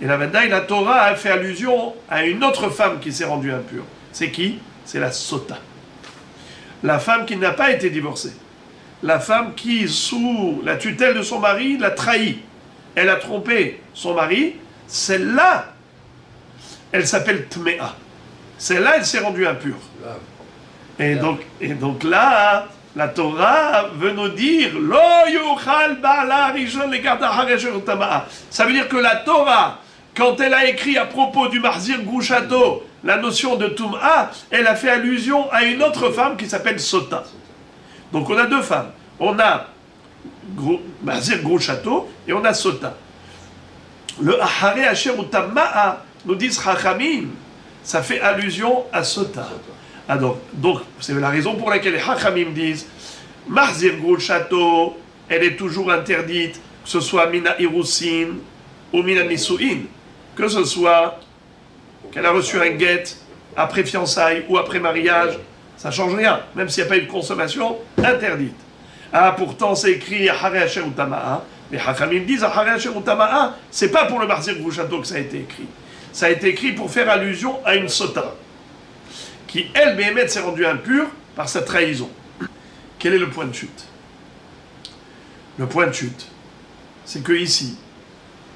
[SPEAKER 1] Et la Vadaï, la Torah a fait allusion à une autre femme qui s'est rendue impure. C'est qui? C'est la sota. La femme qui n'a pas été divorcée. La femme qui, sous la tutelle de son mari, l'a trahi. Elle a trompé son mari celle-là, elle s'appelle Tmea. Celle-là, elle s'est rendue impure. Et donc là, la Torah veut nous dire Lo yuchal ba'ala rishon lekarta acharei asher tama'a. Ça veut dire que la Torah, quand elle a écrit à propos du Mahzir Grushato la notion de Tum'a, elle a fait allusion à une autre femme qui s'appelle Sota. Donc on a deux femmes. On a Mahzir Grushato et on a Sota. Le acharei asher tama'a, nous disent Chachamim, ça fait allusion à Sota. Alors, donc, c'est la raison pour laquelle les Chachamim disent Mahzir Grushato, elle est toujours interdite, que ce soit Mina Irusin ou Mina Nisuin, que ce soit qu'elle a reçu un guet après fiançailles ou après mariage, ça ne change rien, même s'il n'y a pas eu de consommation, interdite. Ah, pourtant, c'est écrit Acharei asher tama'a. Les Chachamim disent Acharei asher tama'a, c'est pas pour le Mahzir Grushato que ça a été écrit. Ça a été écrit pour faire allusion à une Sota, qui, elle, Béhémet, s'est rendue impure par sa trahison. Quel est le point de chute? Le point de chute, c'est que ici,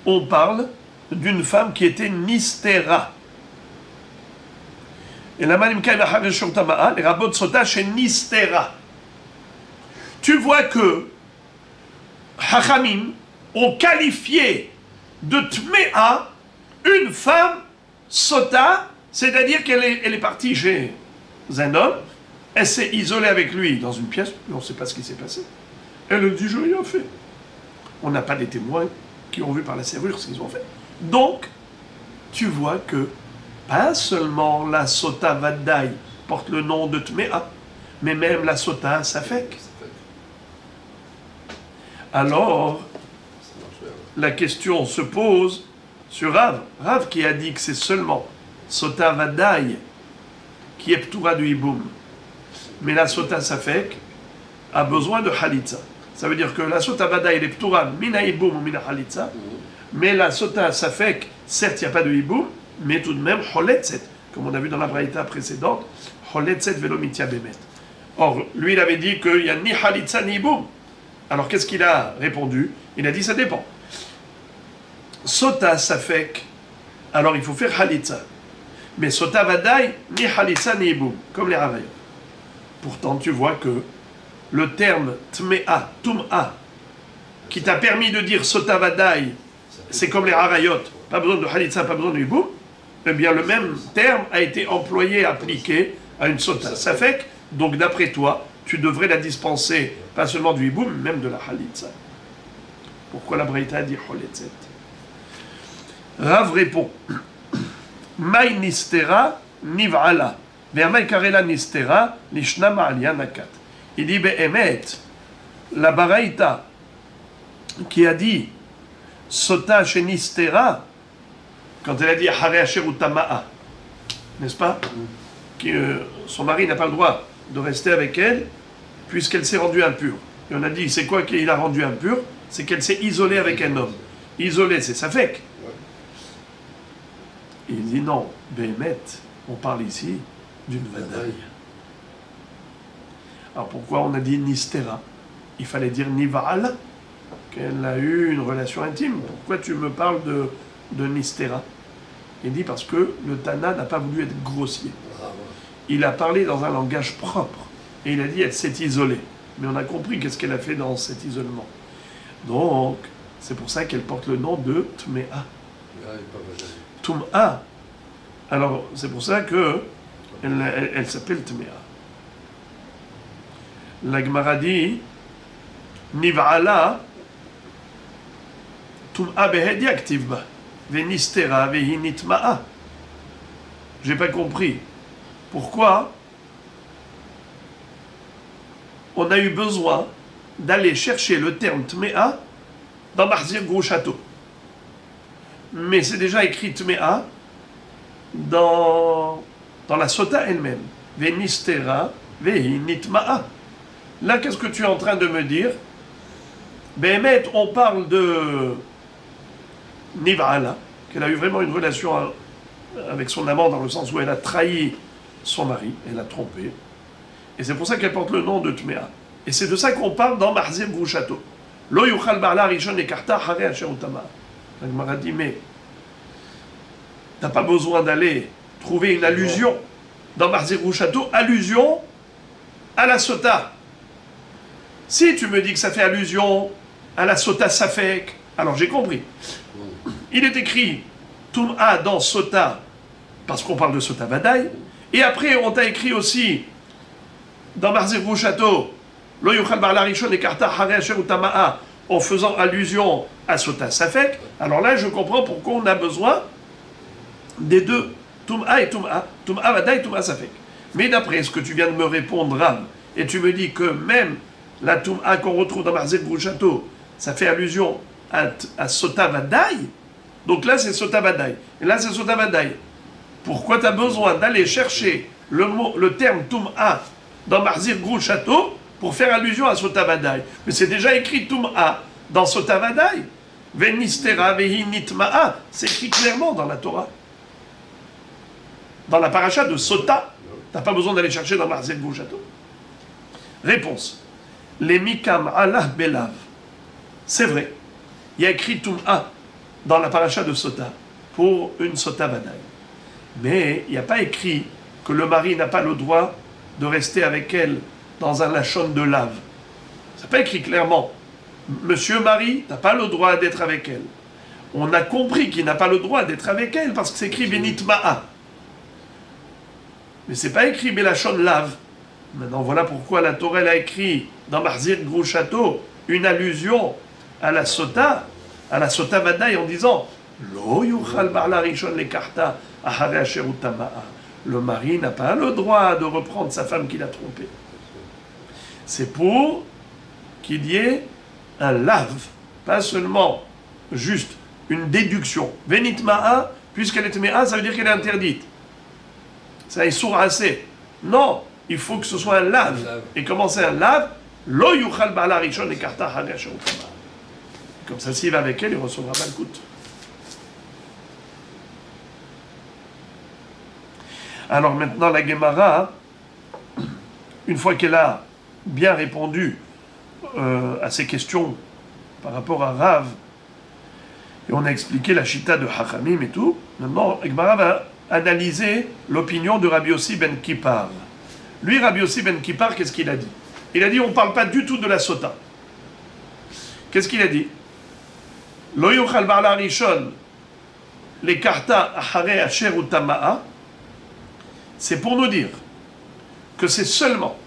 [SPEAKER 1] on parle d'une femme qui était Nistera. Et la Manimka Acharei asher tama'a, les rabbins de Sota chez Nistera. Tu vois que Chachamim ont qualifié de Tmea une femme Sota, c'est-à-dire qu'elle est partie chez un homme, elle s'est isolée avec lui dans une pièce, on ne sait pas ce qui s'est passé. Elle dit, je n'ai rien fait. On n'a pas des témoins qui ont vu par la serrure ce qu'ils ont fait. Donc, tu vois que pas seulement la Sota Vaddaï porte le nom de Tmea, mais même la Sota Safek. Alors, la question se pose sur Rav. Rav qui a dit que c'est seulement Sota Vaddaï qui est Ptoura du Hiboum. Mais la Sota Safek a besoin de Halitza. Ça veut dire que la Sota Vaddaï elle est Ptoura mina Hiboum ou mina Halitza. Mais la Sota Safek, certes il n'y a pas de Hiboum, mais tout de même Choletzet, comme on a vu dans la braïta précédente, Choletzet velo mitia bemet. Or, lui il avait dit qu'il n'y a ni Halitza ni Hiboum. Alors qu'est-ce qu'il a répondu? Il a dit ça dépend. Sota Safek, alors il faut faire Halitza. Mais Sota Vaddaï, ni Halitza ni Hiboum, comme les Ravayot. Pourtant, tu vois que le terme Tmea, Tum'a, qui t'a permis de dire Sota Vaddaï, c'est comme les Ravayot, pas besoin de Halitza, pas besoin de Hiboum, eh bien le même terme a été employé, appliqué à une Sota Safek, donc d'après toi, tu devrais la dispenser, pas seulement du hiboum, mais même de la halitza. Pourquoi la Braïta a dit choletzet? Rav répond Maï nistera niv'ala, ve'amay karela nistera lishna ma'alia nakat. Il dit be'emet, la Braïta qui a dit sota chez nistera, quand elle a dit acharei asher tama'a, n'est-ce pas? Son mari n'a pas le droit de rester avec elle, puisqu'elle s'est rendue impure. Et on a dit, c'est quoi qui l'a rendue impure? C'est qu'elle s'est isolée avec un homme. Isolée, c'est Safek. Il dit non, Béhémet, on parle ici d'une Vaddaï. Alors pourquoi on a dit Nistera? Il fallait dire Niv'ala, qu'elle a eu une relation intime. Pourquoi tu me parles de Nistera? Il dit parce que le Tana n'a pas voulu être grossier. Il a parlé dans un langage propre. Et il a dit, elle s'est isolée. Mais on a compris qu'est-ce qu'elle a fait dans cet isolement. Donc, c'est pour ça qu'elle porte le nom de Tmea. Tum'a. Alors, c'est pour ça que elle s'appelle Tmea. La Gemara dit, Niv'ala, Tum'a behedi aktivba, venistera vehi nitma'a. J'ai pas compris. Pourquoi on a eu besoin d'aller chercher le terme Tmea dans Mahzir Grushato? Mais c'est déjà écrit Tmea dans la Sota elle-même. Venistera vehi nitma'a. Là, qu'est-ce que tu es en train de me dire? Béhémet, on parle de Niv'ala, qu'elle a eu vraiment une relation avec son amant dans le sens où elle a trahi son mari, elle a trompé. Et c'est pour ça qu'elle porte le nom de Tmea. Et c'est de ça qu'on parle dans Mahzir Grushato. Lo yuchal ba'ala rishon ekarta acharei asher tama'a. La Gemara dit, mais t'as pas besoin d'aller trouver une allusion dans Mahzir Grouchato, allusion à la sota. Si tu me dis que ça fait allusion à la sota safek, alors j'ai compris. Il est écrit Tum'a dans sota, parce qu'on parle de sota vadaï, et après on t'a écrit aussi dans Mahzir Grouchato, Lo yuchal ba'ala rishon ekarta hare asher utama'a, en faisant allusion à sota safek. Alors là je comprends pourquoi on a besoin des deux, Tum'a et Tum'a vadaï, Tum'a safek. Mais d'après ce que tu viens de me répondre, Ram, et tu me dis que même la Tum'a qu'on retrouve dans Mahzir Grouchato, ça fait allusion à sota vadaï, donc là c'est sota vadaï, et là c'est sota vadaï. Pourquoi tu as besoin d'aller chercher le terme Tum'a dans Mahzir Grouchato pour faire allusion à sota vadaï? Mais c'est déjà écrit Tum'a dans sota vadaï. Venistera vehi nitma'a, c'est écrit clairement dans la Torah. Dans la paracha de sota, tu n'as pas besoin d'aller chercher dans Mahzir Grouchato. Réponse. Les mikam Allah belav. C'est vrai. Il y a écrit Tum'a dans la paracha de sota pour une sota vadaï. Mais il n'y a pas écrit que le mari n'a pas le droit de rester avec elle dans un lachon de lave. Ça n'a pas écrit clairement. Monsieur mari, tu n'as pas le droit d'être avec elle. On a compris qu'il n'a pas le droit d'être avec elle parce que c'est écrit Benitma'a. Mais c'est pas écrit Belachon lave. Maintenant voilà pourquoi la Torah a écrit dans Mahzir Grouchato une allusion à la sota vadaï en disant Lo yuchal ba'ala rishon lekarta ahare asher utama'a. Le mari n'a pas le droit de reprendre sa femme qu'il a trompée. C'est pour qu'il y ait un lave, pas seulement juste une déduction. Venitma'a, puisqu'elle est me'a, ça veut dire qu'elle est interdite. Ça est sourd assez. Non, il faut que ce soit un lave. Et comment c'est un lave? Lo yuchal ba'ala rishon lekarta ahare asher utama'a. Comme ça, s'il va avec elle, il recevra Malkout. Alors maintenant, la Gemara, une fois qu'elle a bien répondu à ces questions par rapport à Rav, et on a expliqué la chita de Hachamim et tout, maintenant, la Gemara va analyser l'opinion de Rabbi Yossi ben Kippar. Lui, Rabbi Yossi ben Kippar, qu'est-ce qu'il a dit? Il a dit, on ne parle pas du tout de la sota. Qu'est-ce qu'il a dit? Lo yuchal ba'ala rishon lekarta ahare asher utama'a. C'est pour nous dire que c'est seulement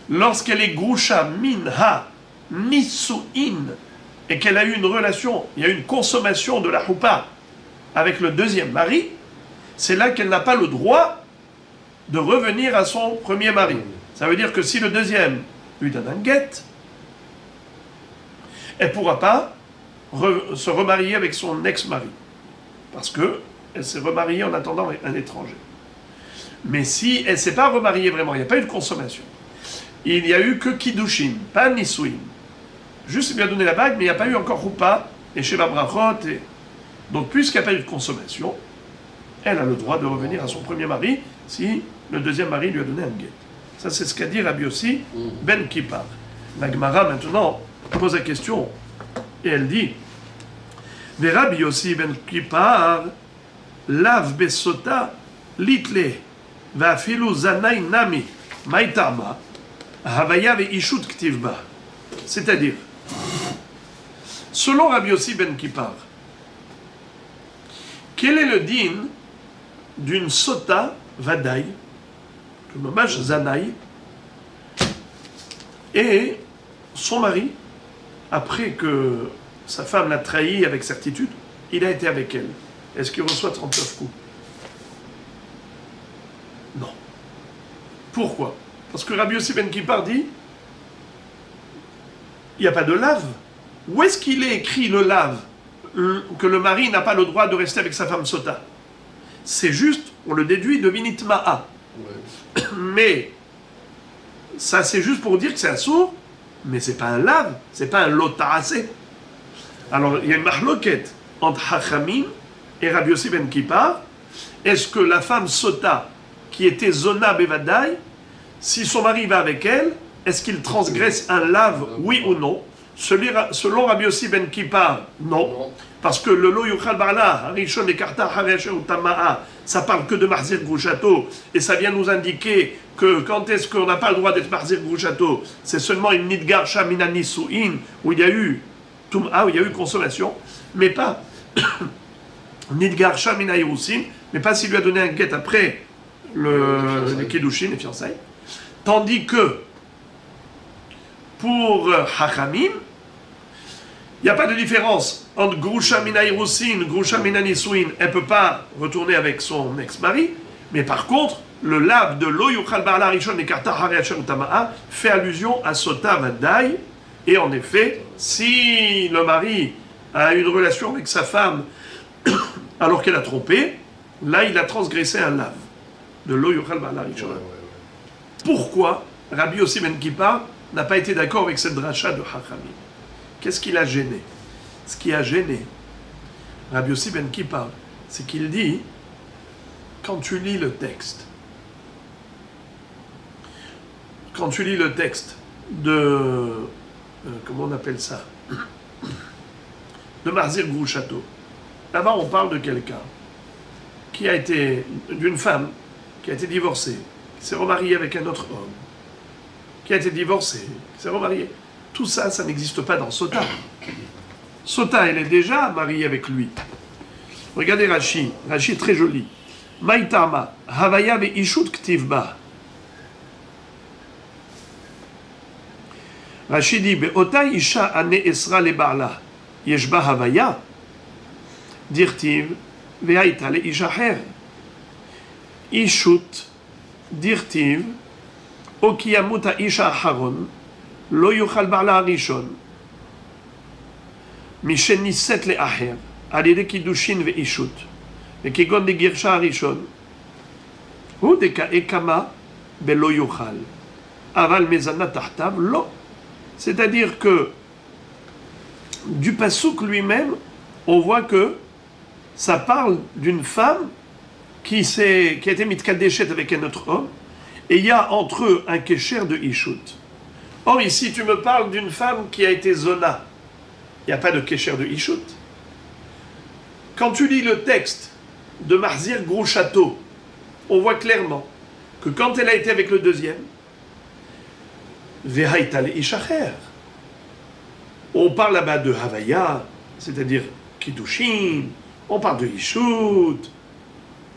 [SPEAKER 1] lorsqu'elle est Grusha minha nisu'in et qu'elle a eu une relation, il y a eu une consommation de la choupa avec le deuxième mari, c'est là qu'elle n'a pas le droit de revenir à son premier mari. Ça veut dire que si le deuxième lui donne un guet, elle ne pourra pas se remarier avec son ex-mari. Parce qu'elle s'est remariée en attendant un étranger. Mais si elle ne s'est pas remariée vraiment, il n'y a pas eu de consommation. Il n'y a eu que Kiddushin, pas Nisuin. Juste, il lui a donné la bague, mais il n'y a pas eu encore Choupa et Sheva Brachot. Donc, puisqu'il n'y a pas eu de consommation, elle a le droit de revenir à son premier mari si le deuxième mari lui a donné un guet. Ça, c'est ce qu'a dit Rabbi Yossi ben Kippar. La Gemara, maintenant, pose la question et elle dit Ve Rabbi Yossi ben Kippar lav besota litle ואפילו זנאי נמי, מה טעמה? Havaya ve'ishut ktivba. C'est-à-dire, selon Rabbi Yossi ben Kippar, quel est le din d'une sota vadaï, le mamash zanaï, et son mari, après que sa femme l'a trahi avec certitude, il a été avec elle. Est-ce qu'il reçoit 39 coups? Non. Pourquoi? Parce que Rabbi Yossi ben Kippar dit il n'y a pas de lave. Où est-ce qu'il est écrit le lave que le mari n'a pas le droit de rester avec sa femme sota? C'est juste, on le déduit de vinitma'a. Ouais. Mais ça c'est juste pour dire que c'est un sourd, mais c'est pas un lave, c'est pas un lotarasé. Alors il y a une mahloket entre Hachamim et Rabbi Yossi ben Kippar. Est-ce que la femme sota qui était zona bevadaï, si son mari va avec elle, est-ce qu'il transgresse un lave, oui ou non? Selon Rabbi Yossi ben Kippar, non.
[SPEAKER 2] Non.
[SPEAKER 1] Parce que le lo yuchal ba'ala, harishon et karta haresh ou tama'a, ça parle que de Mahzir Grouchato, et ça vient nous indiquer que quand est-ce qu'on n'a pas le droit d'être Mahzir Grouchato, c'est seulement une nidgar shamina nisu'in, où il y a eu tum'a, où il y a eu consommation, mais pas nidgar shamina irusin, mais pas s'il lui a donné un guet après les kiddushin, les fiançailles. Tandis que pour Hachamim, il n'y a pas de différence entre Grusha Mina Irusin, Grusha Mina Nisuin. Elle ne peut pas retourner avec son ex-mari, mais par contre, le lab de Lo Yuchal Ba'ala Rishon et Karta Hare Hashem Tama'a fait allusion à Sota Vadai. Et en effet, si le mari a une relation avec sa femme alors qu'elle a trompé, là il a transgressé un lave de Lo Yuchal Ba'ala Rishon. Pourquoi Rabbi Yossi ben Kippar n'a pas été d'accord avec cette dracha de Hachamim? Qu'est-ce qui l'a gêné? Ce qui a gêné Rabbi Yossi ben Kippar, c'est qu'il dit, quand tu lis le texte de, comment on appelle ça, de Mahzir Grouchato, là-bas on parle de quelqu'un qui a été, d'une femme qui a été divorcée, qui s'est remariée avec un autre homme, qui a été divorcée, qui s'est remariée. Tout ça, ça n'existe pas dans Sota. Sota, elle est déjà mariée avec lui. Regardez Rashi est très joli. Maïtama, Havaya ve Ishut Ktivba. Rashi dit, Be'ota Isha ane Esra le Ba'la, Yeshba Havaya, Dirtiv, Ve'aita le Isha Her. Ishut, Dirtiv, Okiyamut Isha Haron, לא יוכל בעלה הראשון משנישאת לאחר על ידי קידושין ואישות וכגון דגרשה הראשון הוא דכאי כמה בלא יוכל אבל מזנה תחתיו לא. C'est-à-dire que du pasouk lui-même on voit que ça parle d'une femme qui a été mitkadeshet avec un autre homme et il y a entre eux un kesher de ishut. Or, ici, tu me parles d'une femme qui a été zona. Il n'y a pas de kesher de Ishut. Quand tu lis le texte de Mahzir Grouchato, on voit clairement que quand elle a été avec le deuxième, Vehaïta le Ishacher. On parle là-bas de Havaya, c'est-à-dire Kiddushin, on parle de Ishut.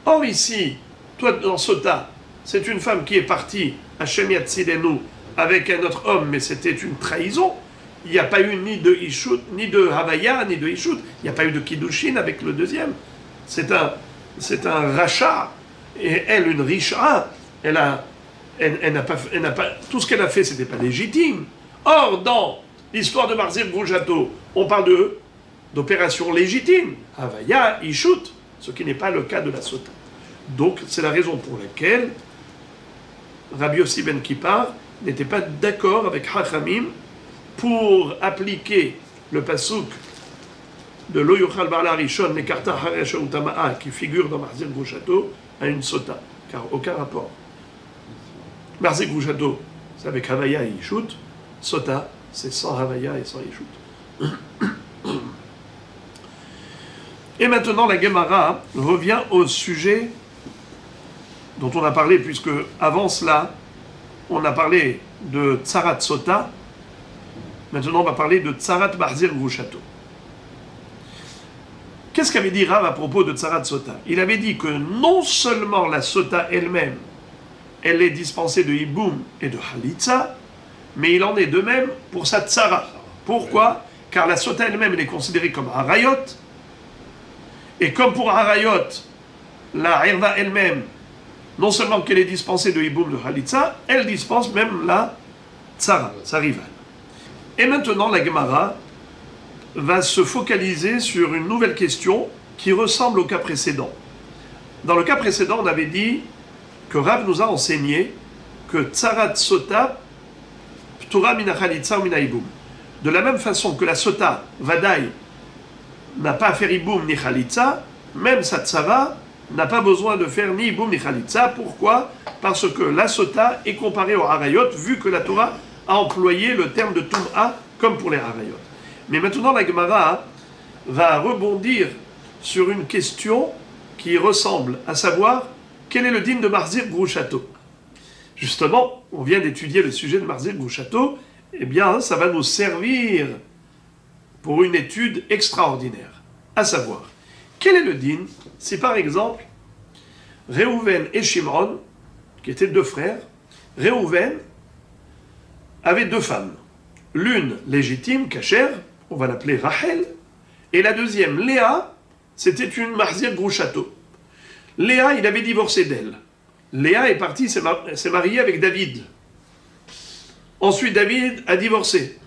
[SPEAKER 1] Or, ici, toi, dans Sota, c'est une femme qui est partie à Shem Yatzilenu avec un autre homme, mais c'était une trahison. Il n'y a pas eu ni de Ishut, ni de Havaya, ni de Ishut. Il n'y a pas eu de Kiddushin avec le deuxième. C'est un rachat. Et elle, une richa, elle n'a pas, tout ce qu'elle a fait, c'était pas légitime. Or, dans l'histoire de Mahzir Grouchato, on parle d'opération légitime. Havaya, Ishut, ce qui n'est pas le cas de la Sota. Donc, c'est la raison pour laquelle Rabbi Yossi ben Kippar n'était pas d'accord avec Hachamim pour appliquer le pasouk de Lo Yuchal Ba'ala Rishon Nekarta Haresh Utama'a qui figure dans Mahzir Grouchato à une Sota, car aucun rapport. Mahzir Grouchato, c'est avec Havaya et Ishut. Sota, c'est sans Havaya et sans Ishut. Et maintenant, la Gemara revient au sujet dont on a parlé, puisque avant cela, on a parlé de Tsarat Sota. Maintenant, on va parler de Tsarat Mahzir Grouchato. Qu'est-ce qu'avait dit Rav à propos de Tsarat Sota? Il avait dit que non seulement la Sota elle-même, elle est dispensée de Hiboum et de Halitza, mais il en est de même pour sa Tsara. Pourquoi? Car la Sota elle-même, elle est considérée comme Harayot, et comme pour Harayot, la Irva elle-même, non seulement qu'elle est dispensée de Hiboum de Halitza, elle dispense même la Tsara, sa rivale. Et maintenant, la Gemara va se focaliser sur une nouvelle question qui ressemble au cas précédent. Dans le cas précédent, on avait dit que Rav nous a enseigné que Tsarat Sota, Ptura mina Halitza ou mina Hiboum. De la même façon que la Sota, Vadaï, n'a pas à faire Hiboum ni Halitza, même sa Tsara n'a pas besoin de faire ni Hiboum ni Halitza. Pourquoi? Parce que la Sota est comparée au Harayot, vu que la Torah a employé le terme de Tum'a comme pour les Harayot. Mais maintenant, la Gemara va rebondir sur une question qui ressemble, à savoir, quel est le din de Marzir Grouchato? Justement, on vient d'étudier le sujet de Marzir Grouchato, eh bien, ça va nous servir pour une étude extraordinaire. À savoir, quel est le din si par exemple, Réhouven et Shimron, qui étaient deux frères, Réhouven avait deux femmes. L'une légitime, cachère, on va l'appeler Rachel, et la deuxième, Léa, c'était une Marzir Grouchato. Léa, il avait divorcé d'elle. Léa est partie, s'est mariée avec David. Ensuite, David a divorcé.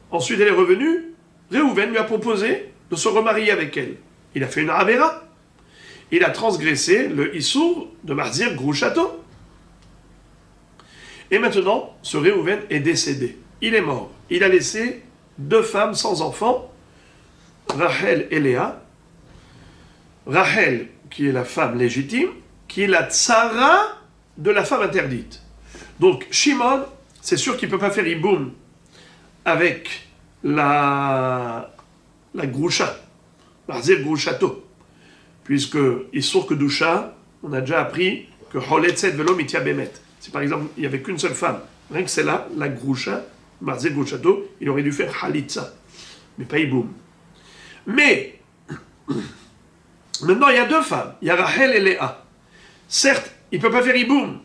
[SPEAKER 1] Ensuite, elle est revenue. Réhouven lui a proposé de se remarier avec elle. Il a fait une Avera. Il a transgressé le Issour de Marzir Grouchato. Et maintenant, ce Réhouven est décédé. Il est mort. Il a laissé deux femmes sans enfants, Rachel et Léa. Rachel, qui est la femme légitime, qui est la tsara de la femme interdite. Donc, Shimon, c'est sûr qu'il ne peut pas faire Iboum avec la Groucha, Marzir Grouchato, puisque Issour Kedusha, on a déjà appris que Holetzet Velo Mitya Bemet. Si par exemple, il n'y avait qu'une seule femme, rien que c'est là, la Groucha, Marzir Grouchato, il aurait dû faire Halitza, mais pas Iboum. Mais, maintenant, il y a deux femmes, il y a Rachel et Léa. Certes, il ne peut pas faire Iboum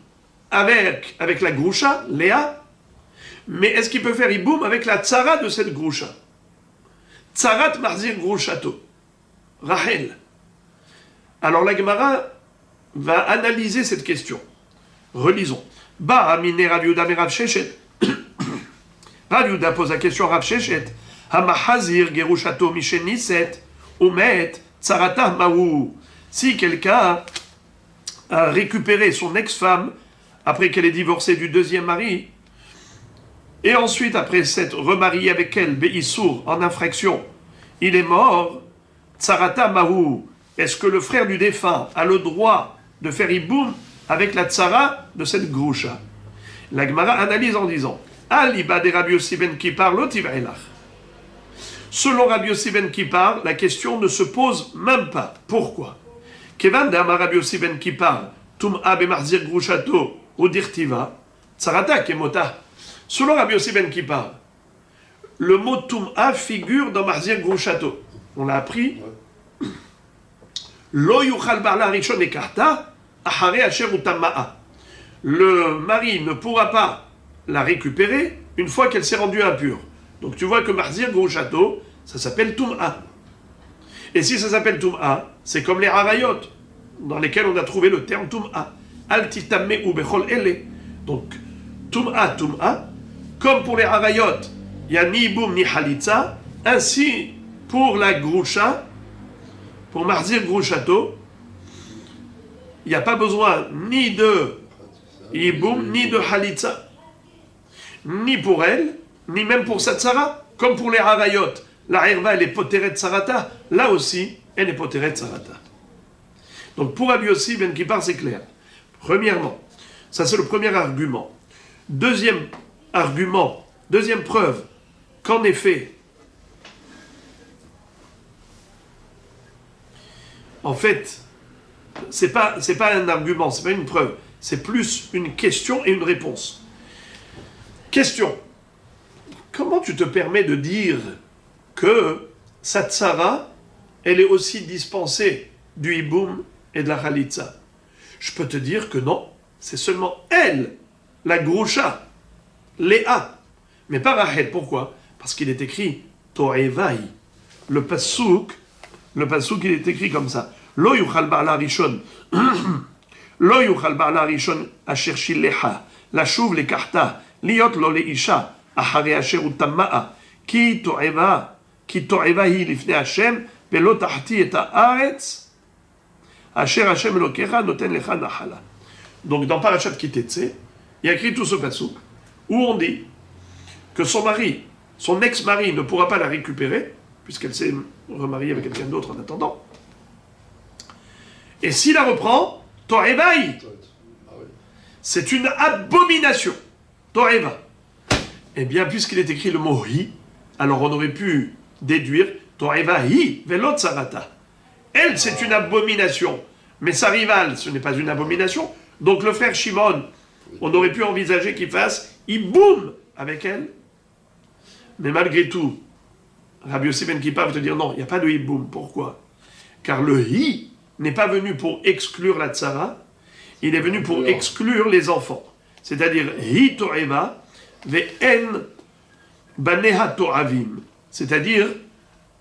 [SPEAKER 1] avec la Groucha, Léa, mais est-ce qu'il peut faire Iboum avec la Tsara de cette Groucha? Tsarat Marzir Grouchato, Rachel. Alors la Gemara va analyser cette question. Relisons. Ba amine Rav Yehuda me Rav Sheshet. Rav Yehuda pose la question à Rav Sheshet. Hamahazir Gerushato Misheniset Umet Tsarata Maou. Si quelqu'un a récupéré son ex-femme après qu'elle ait divorcé du deuxième mari, et ensuite après s'être remarié avec elle, Be'issour, en infraction, il est mort, Tsarata Maou. Est-ce que le frère du défunt a le droit de faire Iboum avec la tsara de cette Groucha? La Gemara analyse en disant Aliba de Rabbi Yossi ben Kippar lotivailach. Selon Rabbi Yossi ben Kippar, la question ne se pose même pas. Pourquoi? Kevan de Amar Rabbi Yossi ben Kippar, Tum'a bemarzir Grouchato, ou dirtiva, tsarata kemota. Selon Rabbi Yossi ben Kippar, le mot Tum'a figure dans Marzir Grouchato. On l'a appris. Lo yuchal barla rishon ekarta, achare asher utama'a. Le mari ne pourra pas la récupérer une fois qu'elle s'est rendue impure. Donc tu vois que Marzir Grouchato, ça s'appelle Tum'a. Et si ça s'appelle Tum'a, c'est comme les Harayot, dans lesquels on a trouvé le terme Tum'a. Al titamme ou bechol ele. Donc Tum'a, comme pour les Harayot, il n'y a ni Iboum ni Halitza, ainsi pour la Groucha, pour Marzir Grouchato, il n'y a pas besoin ni de Iboum, ni de Halitza. Ni pour elle, ni même pour sa tsara. Comme pour les Harayot, la Herva, elle est poteret sarata. Là aussi, elle est poteret sarata. Donc pour Rabbi Yossi ben Kippar, c'est clair. Premièrement, ça c'est le premier argument. Deuxième argument, deuxième preuve, qu'en effet, en fait, c'est pas un argument, c'est pas une preuve, c'est plus une question et une réponse. Question. Comment tu te permets de dire que sa tsara, elle est aussi dispensée du hiboum et de la khalitza? Je peux te dire que non, c'est seulement elle, la groucha, Léa, mais pas Rachel. Pourquoi? Parce qu'il est écrit To'evai. Le pasouk, il est écrit comme ça. Lo yuchal ba'la rishon. Lo yuchal ba'la rishon asher shileha. La chouv le karta. Liot lo le isha. Achare asher utama'a. Ki to'eva hi lifne Hashem. Velo tahti et haaretz. Asher Hashem elokecha noten lecha nachala. Donc dans Parashat Kitetse, il y a écrit tout ce pasouk où on dit que son mari, son ex-mari ne pourra pas la récupérer, puisqu'elle s'est remariée avec quelqu'un d'autre en attendant. Et s'il la reprend, To'evaï, c'est une abomination. To'eva. Eh bien, puisqu'il est écrit le mot hi, alors on aurait pu déduire To'eva hi velot tsarata. Elle, c'est une abomination. Mais sa rivale, ce n'est pas une abomination. Donc le frère Shimon, on aurait pu envisager qu'il fasse hiboum avec elle. Mais malgré tout, Rabbi Yossi ben Kippa va te dire non, il n'y a pas de hiboum. Pourquoi? Car le hi n'est pas venu pour exclure la tsara, il est venu pour exclure les enfants. C'est-à-dire hi to'eva ve'en baneha to'avim. C'est-à-dire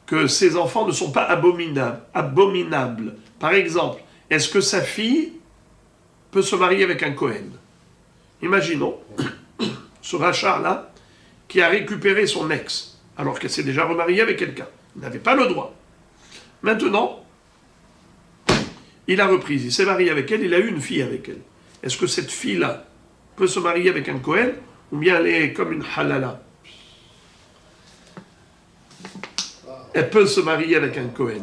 [SPEAKER 1] que ces enfants ne sont pas abominables. Par exemple, est-ce que sa fille peut se marier avec un Kohen? Imaginons ce rachat-là qui a récupéré son ex, alors qu'elle s'est déjà remariée avec quelqu'un. Il n'avait pas le droit. Maintenant, il a repris, il s'est marié avec elle, il a eu une fille avec elle. Est-ce que cette fille-là peut se marier avec un Kohen, ou bien elle est comme une halala? Elle peut se marier avec un Kohen.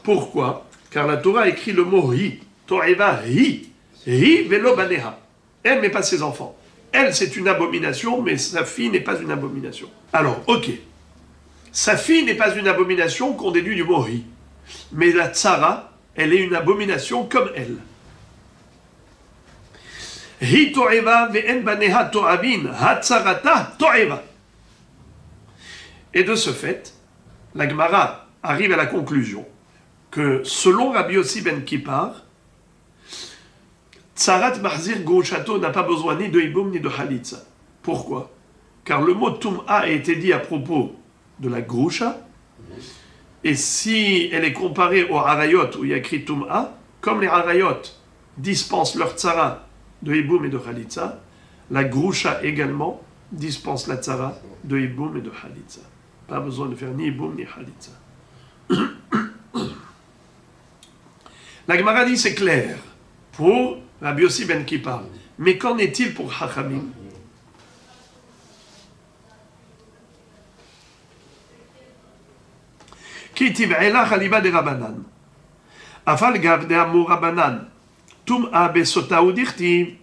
[SPEAKER 1] Pourquoi? Car la Torah écrit le mot hi. To'eva hi. Hi velo baneha. Elle n'est pas ses enfants. Elle, c'est une abomination, mais sa fille n'est pas une abomination. Alors, ok. Sa fille n'est pas une abomination qu'on déduit du mot hi. Mais la tsara, elle est une abomination comme elle. Hi to'eva ve'en baneha to'avin. Ha tsarata to'eva. Et de ce fait, la Gemara arrive à la conclusion que selon Rabbi Yossi ben Kippar, Tsarat Mahzir Grouchato n'a pas besoin ni de Hiboum ni de Halitza. Pourquoi? Car le mot Tum'a a été dit à propos de la Groucha, et si elle est comparée aux Harayot où il y a écrit Tum'a, comme les Harayot dispensent leur Tsara de Hiboum et de Halitza, la Groucha également dispense la Tsara de Hiboum et de Halitza. Pas besoin de faire ni Hiboum ni Halitza. La Gemara dit c'est clair pour Rabbi Yossi ben Kippar. Mais qu'en est-il pour Chachamim? Ki tiv'ela chaliba de Rabanan. Afal gav de amur Rabanan. Tum'a besota udichtiv.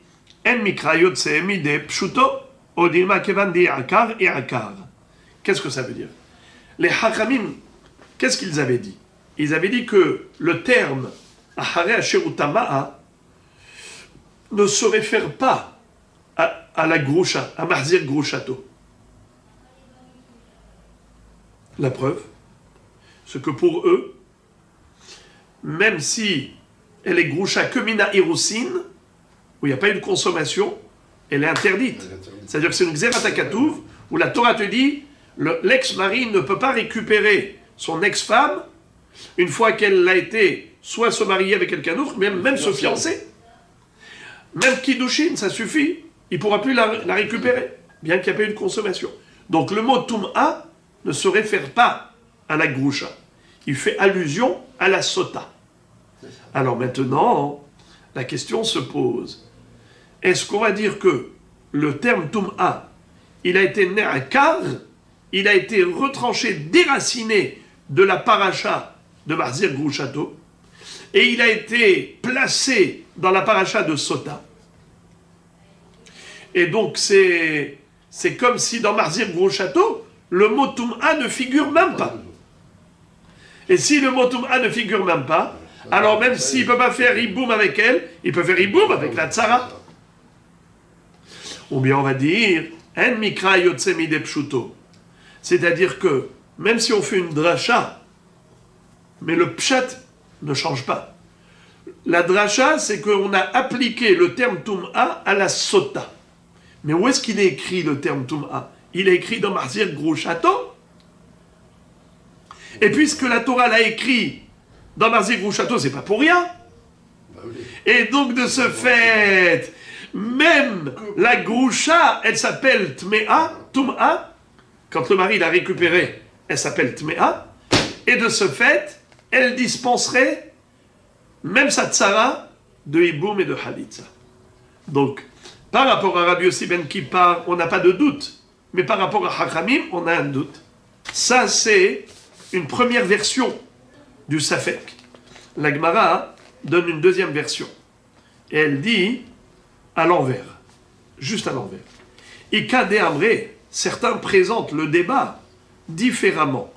[SPEAKER 1] En mikra yotse mide pshuto. Odilma kevan di akar et akar. Qu'est-ce que ça veut dire? Les Chachamim, qu'est-ce qu'ils avaient dit? Ils avaient dit que le terme Ahare Asherutama'a ne se réfère pas à la Groucha, à Mahzir Grouchato. La preuve, c'est que pour eux, même si elle est Groucha que Mina Hirusin, où il n'y a pas eu de consommation, elle est interdite. C'est-à-dire que c'est une Xerat HaKatuv, où la Torah te dit, l'ex-mari ne peut pas récupérer son ex-femme une fois qu'elle a été soit se marier avec quelqu'un d'autre, même se fiancer. Même Kiddushin, ça suffit. Il ne pourra plus la récupérer, bien qu'il n'y ait pas eu de consommation. Donc le mot Tum'a ne se réfère pas à la Groucha. Il fait allusion à la Sota. Alors maintenant, la question se pose. Est-ce qu'on va dire que le terme Tum'a, il a été né à Kar, il a été retranché, déraciné de la paracha de Mahzir Grouchato, et il a été placé dans la paracha de Sota. Et donc c'est comme si dans Mahzir Grouchato, le mot Tum'a ne figure même pas. Et si le mot Tum'a ne figure même pas, alors même s'il ne peut pas faire Hiboum avec elle, il peut faire Hiboum avec la Tsara. Ou bien on va dire, En mikra yotse mide pshuto. C'est-à-dire que, même si on fait une dracha, mais le pshat ne change pas. La dracha, c'est qu'on a appliqué le terme Tum'a à la Sota. Mais où est-ce qu'il est écrit le terme Tum'a? Il est écrit dans Mahzir Grouchato. Et puisque la Torah l'a écrit dans Mahzir Grouchato, c'est pas pour rien. Et donc de ce fait, même la Groucha, elle s'appelle Tum'a. Quand le mari l'a récupérée, elle s'appelle Tme'a. Et de ce fait, elle dispenserait même sa tsara de Hiboum et de Halitza. Donc, par rapport à Rabbi Yossi ben Kippar, on n'a pas de doute. Mais par rapport à Chachamim, on a un doute. Ça, c'est une première version du Safek. La Gemara donne une deuxième version. Et elle dit à l'envers. Juste à l'envers. Ika de Amre, certains présentent le débat différemment.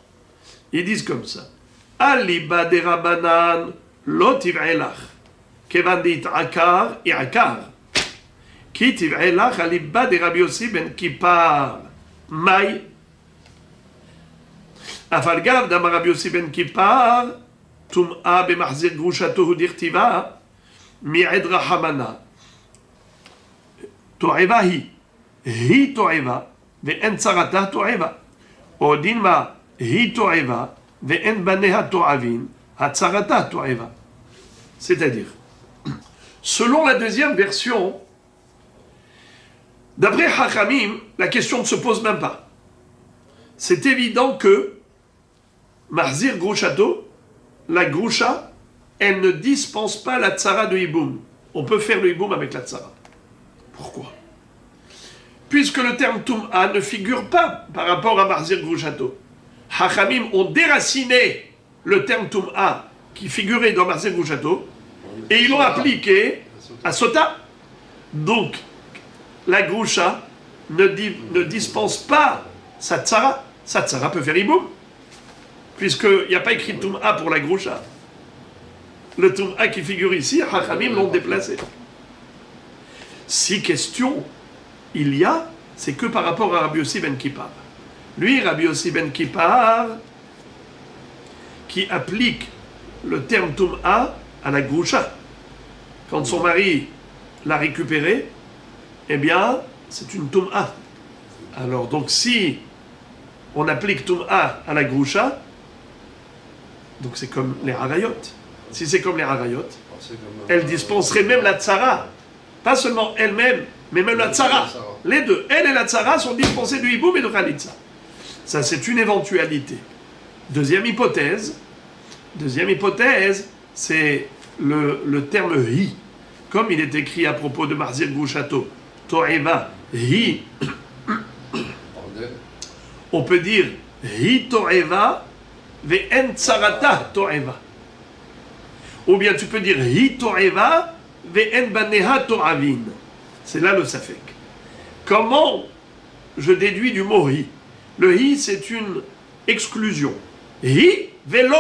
[SPEAKER 1] Ils disent comme ça. Aliba de Rabanan lo tiv'elach. Kevan dit akar et akar. Ki tiv'elach aliba de Rabbi Yossi ben Kippar. Maï. Afalgav d'Amar Rabbi Yossi ben Kippar. Tum'a b'machzir grushato hu dirtiva. Mi'ed rahamana. To'eva hi to'eva. Ve'en tzarata to'eva. Odinma hi to'eva. Ve'en baneha to'avin. Hatzarata to'eva. C'est-à-dire, selon la deuxième version, d'après Hachamim, la question ne se pose même pas. C'est évident que Mahzir Grushato, la Grusha, elle ne dispense pas la Tzara de Hiboum. On peut faire le Hiboum avec la Tzara. Pourquoi? Puisque le terme Tum'a ne figure pas par rapport à Mahzir Grushato. Hachamim ont déraciné le terme Tum'a qui figurait dans Mahzir Grushato et ils l'ont appliqué à Sota. Donc, la Grusha ne dispense pas sa Tzara. Sa Tzara peut faire Hiboum. Puisqu'il n'y a pas écrit Tum'a pour la Grusha. Le Tum'a qui figure ici, Hachamim l'ont déplacé. Si question il y a, c'est que par rapport à Rabbi Yossi ben Kippar. Lui, Rabbi Yossi ben Kippar, qui applique le terme Tum'a à la Grusha. Quand son mari l'a récupéré, eh bien, c'est une Tum'a. Alors, donc, si on applique Tum'a à la Grusha, donc c'est comme les Harayot. Si c'est comme les Harayot, elle dispenserait même la Tzara. Pas seulement elle-même, mais même la Tzara. Les deux, elle et la Tzara, sont dispensées du Hiboum et de Khalitza. Ça, c'est une éventualité. Deuxième hypothèse, c'est le terme hi. Comme il est écrit à propos de Mahzir Grushato, To'eva hi. On peut dire hi To'eva ve'en tzarata To'eva. Ou bien tu peux dire hi To'eva ve'en baneha To'avin. C'est là le safek. Comment je déduis du mot hi? Le hi, c'est une exclusion. Hi velo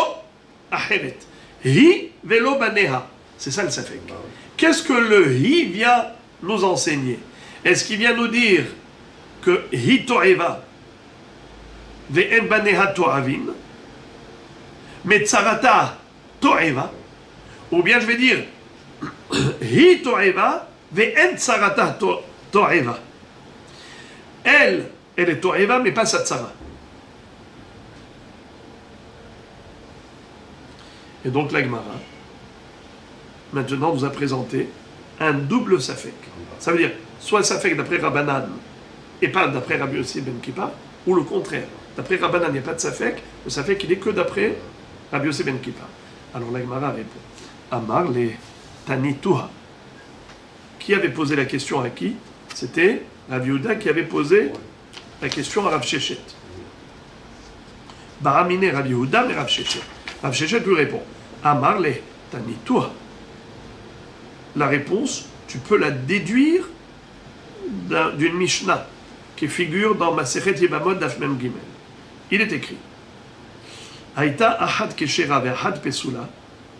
[SPEAKER 1] aheret. Hi velo baneha. C'est ça le safek. Qu'est-ce que le hi vient nous enseigner? Est-ce qu'il vient nous dire que hi to'eva ve'en baneha to'avin, mais tzarata to'eva? Ou bien je vais dire hi to'eva ve'en tzarata to'eva. Elle est to'eva, mais pas sa tzara. Et donc la Gemara maintenant nous a présenté un double safek. Ça veut dire soit le safek d'après Rabbanan et pas d'après Rabbi Yossi ben Kippar, ou le contraire. D'après Rabbanan, il n'y a pas de safek, le safek il est que d'après Rabbi Yossi ben Kippar. Alors la Gemara répond Amar le Tanituha. Qui avait posé la question à qui? C'était Rav Yehuda qui avait posé la question à Rav Shechet. Baramine Rav Yehuda, mais Rav Shechet. Rav Shechet lui répond Amar le Tanituha. La réponse, tu peux la déduire d'une Mishnah qui figure dans Masechet Yevamot Daf Mem Gimel. Il est écrit Haïta ahad keshera ve'ahad pesula,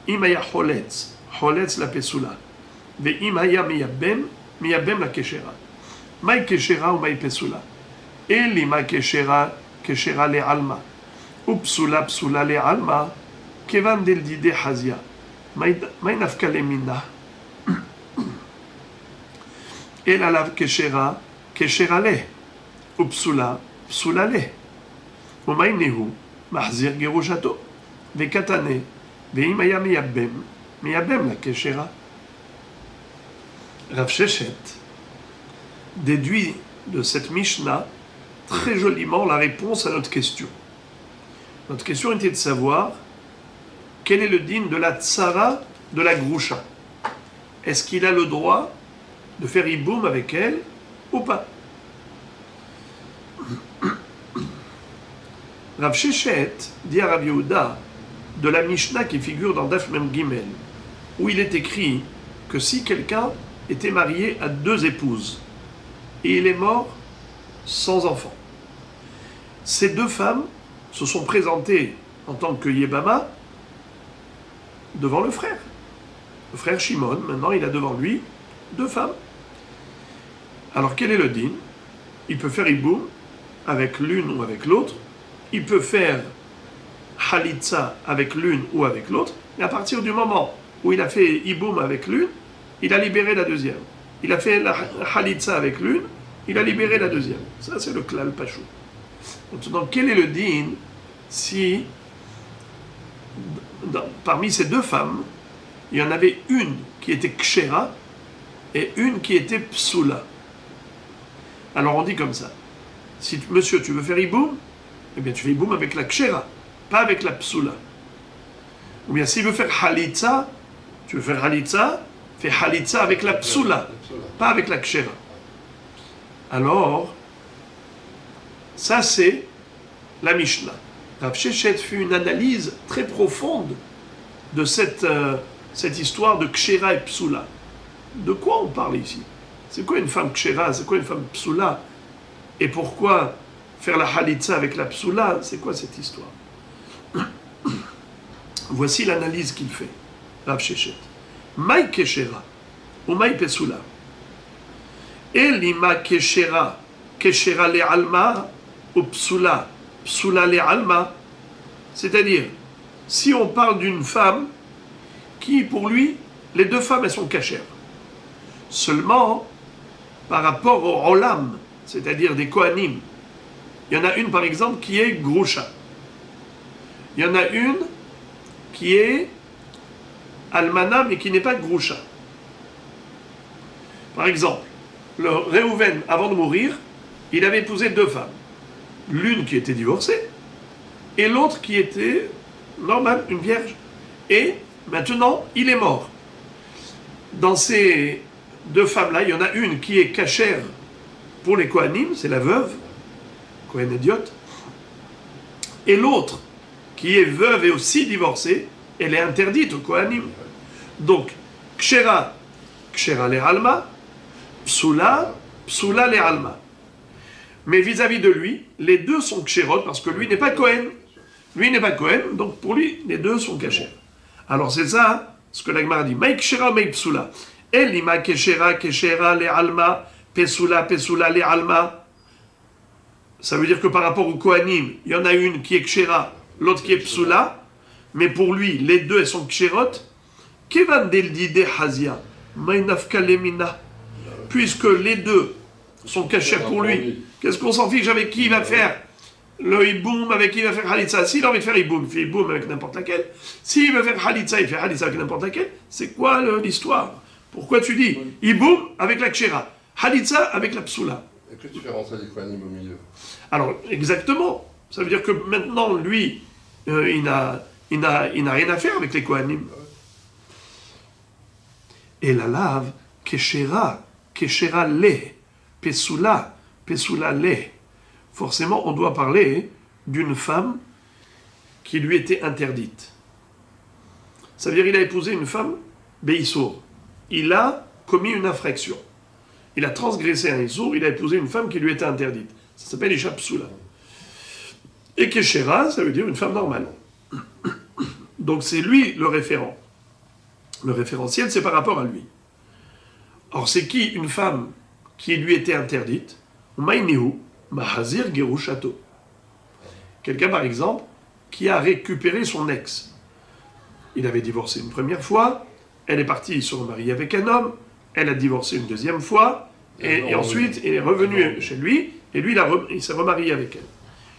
[SPEAKER 1] im haya choletz la pesula, ve'im haya miyabem la keshera. Maï keshera ou maï pesula. Eli ma keshera le'alma, ou psula le'alma, kevan del dide hazia. Maï nafka lemina. El alav keshera le, ou psula le. Ou maï nehu. Mahzir Gerushato, Vekatane, Veimaya miyabem la keshera. Rav Shechet déduit de cette Mishnah très joliment la réponse à notre question. Notre question était de savoir quel est le din de la tzara de la Grusha. Est-ce qu'il a le droit de faire hiboum avec elle ou pas? Rav Shechet dit à Rav Yehuda de la Mishnah qui figure dans Daf Mem Gimel, où il est écrit que si quelqu'un était marié à deux épouses et il est mort sans enfant, ces deux femmes se sont présentées en tant que Yébama devant le frère. Le frère Shimon, maintenant, il a devant lui deux femmes. Alors, quel est le din? Il peut faire Iboum avec l'une ou avec l'autre. Il peut faire Halitza avec l'une ou avec l'autre. Et à partir du moment où il a fait Iboum avec l'une, il a libéré la deuxième. Il a fait la Halitza avec l'une, il a libéré la deuxième. Ça, c'est le klal pashut. Maintenant, quel est le din si, parmi ces deux femmes, il y en avait une qui était kshera et une qui était psoula? Alors on dit comme ça. Si monsieur, tu veux faire iboum, eh bien tu fais iboum avec la kshera, pas avec la psoula. Ou bien s'il veut faire halitza, tu veux faire halitza, fais halitza avec la psoula, pas avec la kshera. Alors, ça c'est la Mishnah. Rav Sheshet fait une analyse très profonde de cette histoire de kshera et psoula. De quoi on parle ici? C'est quoi une femme kshera? C'est quoi une femme psoula? Et pourquoi faire la halitza avec la psoula? C'est quoi cette histoire? Voici l'analyse qu'il fait, Rav Sheshet. Maï keshera ou maï psoula. Elima keshera, keshera le alma ou psoula, psoula le alma. C'est-à-dire, si on parle d'une femme qui, pour lui, les deux femmes, elles sont cachères. Seulement, par rapport au olam, c'est-à-dire des kohanim, il y en a une, par exemple, qui est grusha. Il y en a une qui est almana, mais qui n'est pas grusha. Par exemple, le Réhouven, avant de mourir, il avait épousé deux femmes. L'une qui était divorcée, et l'autre qui était normale, une vierge. Et maintenant, il est mort. Dans ces deux femmes-là, il y en a une qui est cachère pour les Kohanim, c'est la veuve, Kohen idiote. Et l'autre, qui est veuve et aussi divorcée, elle est interdite aux Kohanim. Donc, Kshera, Kshera le alma, Psoula, Psoula le alma. Mais vis-à-vis de lui, les deux sont Kshérot, parce que lui n'est pas Kohen. Lui n'est pas Kohen, donc pour lui, les deux sont cachés. Alors c'est ça, ce que la Gemara dit. Maï Kshera, Maï Psoula. Elima Keshera, Keshera le alma, Pesula, Pesula le alma. Ça veut dire que par rapport au Kohanim, il y en a une qui est Kshera, l'autre qui est Psoula, mais pour lui, les deux, elles sont Kshérot. Kevan deldide Hazia, Maïnafka lemina. Puisque les deux sont cachés pour lui, qu'est-ce qu'on s'en fiche avec qui il va faire le hiboum, avec qui il va faire halitza? S'il a envie de faire hiboum, il fait hiboum avec n'importe laquelle. S'il veut faire halitza, il fait halitza avec n'importe laquelle. C'est quoi l'histoire? Pourquoi tu dis hiboum avec la kshera, halitza avec la psoula?
[SPEAKER 2] Et que tu fais rentrer les kohanim au milieu?
[SPEAKER 1] Alors, exactement. Ça veut dire que maintenant, lui, il n'a rien à faire avec les kohanim. Et la lave, keshera, keshera le, pesula, pesula le. Forcément, on doit parler d'une femme qui lui était interdite. Ça veut dire qu'il a épousé une femme, Beissour. Il a commis une infraction. Il a transgressé un Issour, il a épousé une femme qui lui était interdite. Ça s'appelle Isha Psoula. Et Keshera, ça veut dire une femme normale. Donc c'est lui le référent. Le référentiel, c'est par rapport à lui. Or, c'est qui une femme qui lui était interdite? Maïnihu, Mahazir Gerushato. Quelqu'un, par exemple, qui a récupéré son ex. Il avait divorcé une première fois, elle est partie se remarier avec un homme, elle a divorcé une deuxième fois, et ensuite, il est revenu chez lui, et lui, il s'est remarié avec elle.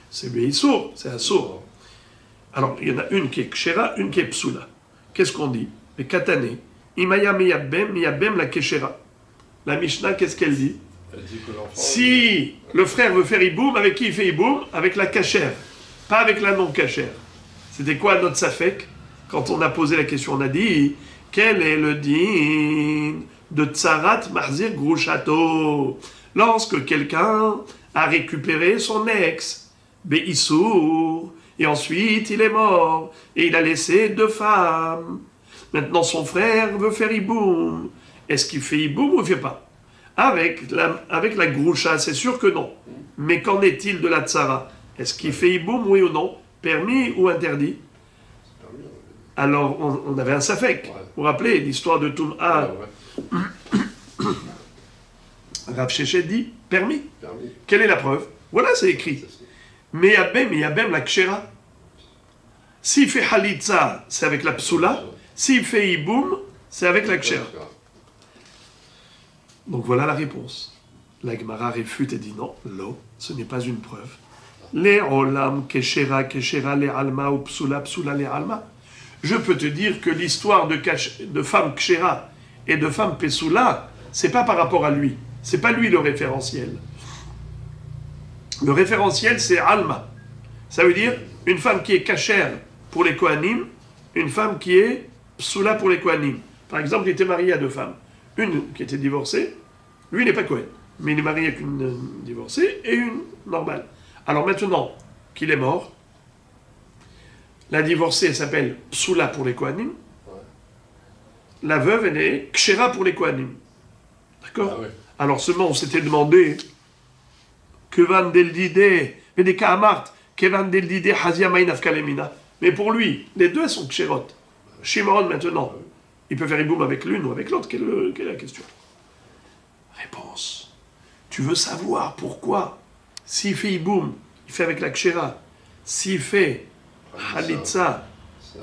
[SPEAKER 1] C'est Beissour, c'est un sourd. Alors, il y en a une qui est Kshera, une qui est Psoula. Qu'est-ce qu'on dit? Mais Katane, Imaya miyabem la Keshera. La Mishnah, qu'est-ce qu'elle dit?
[SPEAKER 2] Elle dit que l'enfant...
[SPEAKER 1] Si le frère veut faire Iboum, avec qui il fait Iboum? Avec la Kachère, pas avec la non-Kachère. C'était quoi notre Safek? Quand on a posé la question, on a dit quel est le din de Tsarat Mahzir Grushato lorsque quelqu'un a récupéré son ex, Beissour, et ensuite il est mort, et il a laissé deux femmes. Maintenant son frère veut faire Iboum. Est-ce qu'il fait Iboum ou il ne fait pas? Avec la Grusha, c'est sûr que non. Mais qu'en est-il de la Tsara? Est-ce qu'il fait Iboum, oui ou non? Permis ou interdit?
[SPEAKER 2] C'est permis,
[SPEAKER 1] Alors, on avait un safek.
[SPEAKER 2] Ouais.
[SPEAKER 1] Vous vous rappelez l'histoire de Toum'a?
[SPEAKER 2] ouais.
[SPEAKER 1] Rav Shechet dit permis.
[SPEAKER 2] Permis.
[SPEAKER 1] Quelle est la preuve? Voilà, c'est écrit.
[SPEAKER 2] Ça, c'est-
[SPEAKER 1] Mais Yabem la kshera. S'il fait Halitza, c'est avec la psoula. S'il fait Iboum, c'est avec la kshera. Donc voilà la réponse. La Gemara réfute et dit non, lo, ce n'est pas une preuve. Les olam keshera, les alma ou psula, les alma. Je peux te dire que l'histoire de femme kshera et de femme pesula, c'est pas par rapport à lui. C'est pas lui le référentiel. Le référentiel, c'est alma. Ça veut dire une femme qui est kashère pour les kohanim, une femme qui est psula pour les kohanim. Par exemple, il était marié à deux femmes. Une qui était divorcée, lui il n'est pas kohen, mais il est marié avec une divorcée et une normale. Alors maintenant qu'il est mort, la divorcée elle s'appelle psula pour les kohanim, la veuve elle est kshera pour les kohanim. D'accord?
[SPEAKER 2] Ah ouais.
[SPEAKER 1] Alors seulement on s'était demandé que van del dide, mais des kaamart, que van del dide hazia mainaf kalemina. Mais pour lui, les deux sont kshérot. Shimon maintenant, il peut faire iboum avec l'une ou avec l'autre. Quelle est la question? Réponse. Tu veux savoir pourquoi? S'il fait iboum, il fait avec la kshera. S'il fait halitza,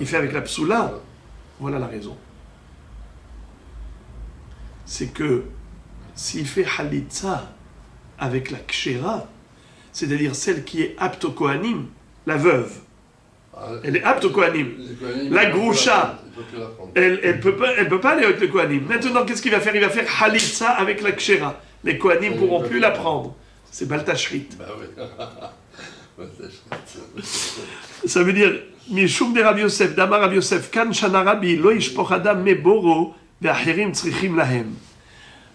[SPEAKER 1] il fait avec la psoula. Voilà la raison. C'est que s'il fait halitza avec la kshera, c'est-à-dire celle qui est apte au kohanim, la veuve, elle est apte au kohanim. La groucha, elle peut pas aller avec le kohanim. Maintenant, qu'est-ce qu'il va faire? Il va faire halitza avec la kshera. Les kohanim ne pourront plus la prendre. C'est baltashrit.
[SPEAKER 2] Bah oui.
[SPEAKER 1] Ça veut dire, Mishum de Rav Yosef, Damar Rav Yosef, Kan Shana Rabbi, Lo Yishpoch Adam Meboro, Ve'achirim Tzrichim Lahem.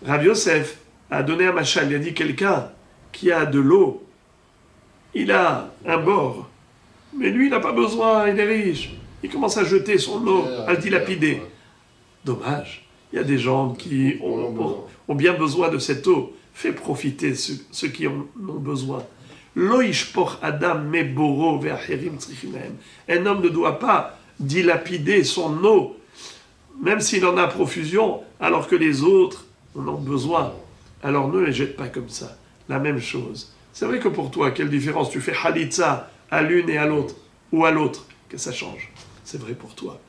[SPEAKER 1] Rav Yosef a donné un machal, il a dit quelqu'un qui a de l'eau, il a un bord, mais lui il n'a pas besoin, il est riche. Il commence à jeter son eau, à le dilapider. Dommage, il y a des gens qui ont bien besoin de cette eau. Fais profiter ceux qui en ont besoin. Lo yishpoch adam meboro ve'achirim tzrichim lahem. Un homme ne doit pas dilapider son eau, même s'il en a profusion, alors que les autres en ont besoin. Alors ne les jette pas comme ça. La même chose. C'est vrai que pour toi, quelle différence? Tu fais halitza à l'une et à l'autre, ou à l'autre, que ça change. C'est vrai pour toi.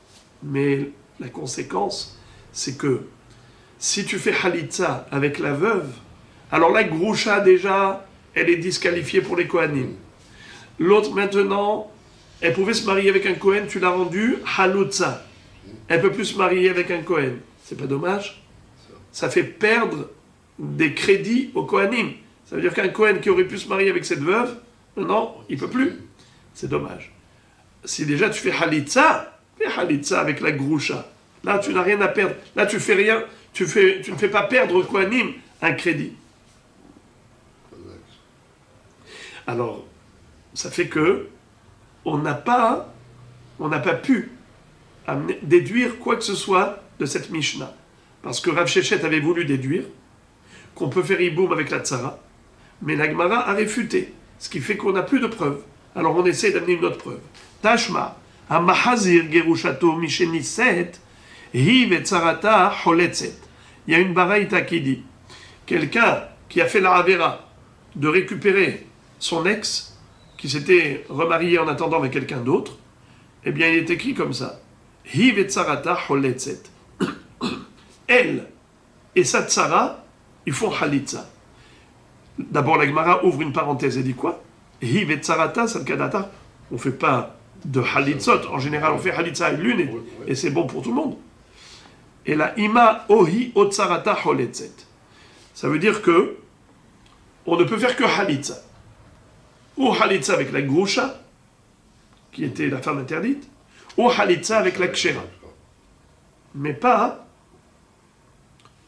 [SPEAKER 1] Mais la conséquence, c'est que si tu fais halitza avec la veuve, alors la groucha déjà, elle est disqualifiée pour les kohanim. L'autre maintenant, elle pouvait se marier avec un kohen, tu l'as rendu halutza. Elle ne peut plus se marier avec un kohen. C'est pas dommage? Ça fait perdre des crédits aux kohanim. Ça veut dire qu'un kohen qui aurait pu se marier avec cette veuve, maintenant, il ne peut plus. C'est dommage. Si déjà tu fais halitza avec la groucha. Là, tu n'as rien à perdre. Là, tu fais rien. Tu ne fais pas perdre aux kohanim un crédit. Alors, ça fait que on n'a pas pu déduire quoi que ce soit de cette Mishnah. Parce que Rav Shechet avait voulu déduire qu'on peut faire Iboum avec la Tzara, mais la Gemara a réfuté, ce qui fait qu'on n'a plus de preuves. Alors on essaie d'amener une autre preuve. Tashma, Hamahazir Gerushato Misheniset, Hi Vetzarata Holetzet. Il y a une baraïta qui dit quelqu'un qui a fait la Avera de récupérer son ex, qui s'était remarié en attendant avec quelqu'un d'autre, eh bien il est écrit comme ça. Hi Vetzarata Holetzet. Elle et sa tsara, ils font halitza. D'abord, la Gemara ouvre une parenthèse et dit quoi? Hi vetzarata salkadata. On ne fait pas de halitzot. En général, on fait halitza à l'une et c'est bon pour tout le monde. Et la ima ohi otsarata holetzet. Ça veut dire que on ne peut faire que halitza. Ou halitza avec la groucha, qui était la femme interdite, ou halitza avec la kshera. Mais pas...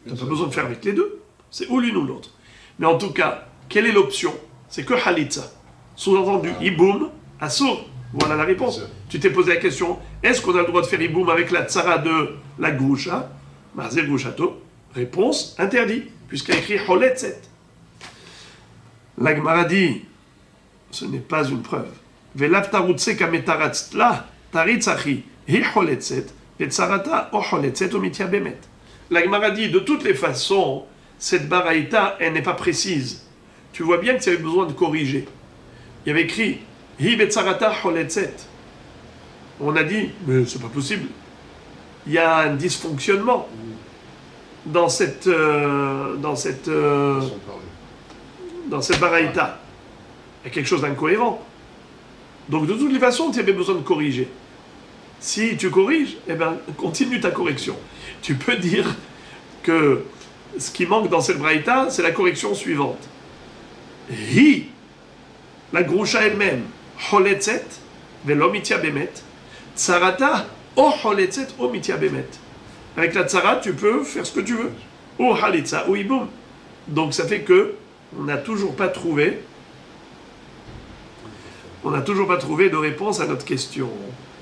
[SPEAKER 1] Tu n'as pas besoin de faire avec les deux. C'est ou l'une ou l'autre. Mais en tout cas, quelle est l'option? C'est que halitza. Sous-entendu, iboum, assour. Voilà la réponse. Tu t'es posé la question, est-ce qu'on a le droit de faire iboum avec la tsara de la groucha? Mazer grouchato. Réponse, interdit, puisqu'il y a écrit holetzet. La Gemara dit, ce n'est pas une preuve. Velav tarutse kametaratla, taritzachi, hi choletzet, et tsarata o choletzet o mitya bemet. La Gemara dit, de toutes les façons, cette baraïta, elle n'est pas précise. Tu vois bien que tu avais besoin de corriger. Il y avait écrit, hi betsarata choletzet. On a dit, mais c'est pas possible. Il y a un dysfonctionnement dans cette baraïta. Il y a quelque chose d'incohérent. Donc de toutes les façons, tu avais besoin de corriger. Si tu corriges, eh ben, continue ta correction. Tu peux dire que ce qui manque dans cette baraïta, c'est la correction suivante. Hi, la groucha elle-même, choletzet, velo mitya bemet, tsarata, o choletzet, o mitya bemet. Avec la tsara, tu peux faire ce que tu veux. Ou halitza, ou iboum. Donc ça fait que on n'a toujours pas trouvé de réponse à notre question.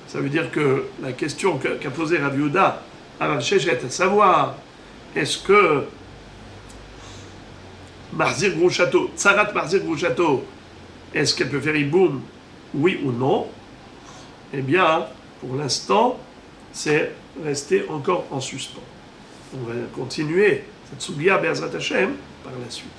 [SPEAKER 1] Ça veut dire que la question qu'a posée Rav Yehuda à Rav Sheshet, à savoir, est-ce que Marzir Grouchato, Tsarat Marzir Grouchato, est-ce qu'elle peut faire iboum, oui ou non? Eh bien, pour l'instant, c'est resté encore en suspens. On va continuer cette Sugia Be'ezrat Hashem par la suite.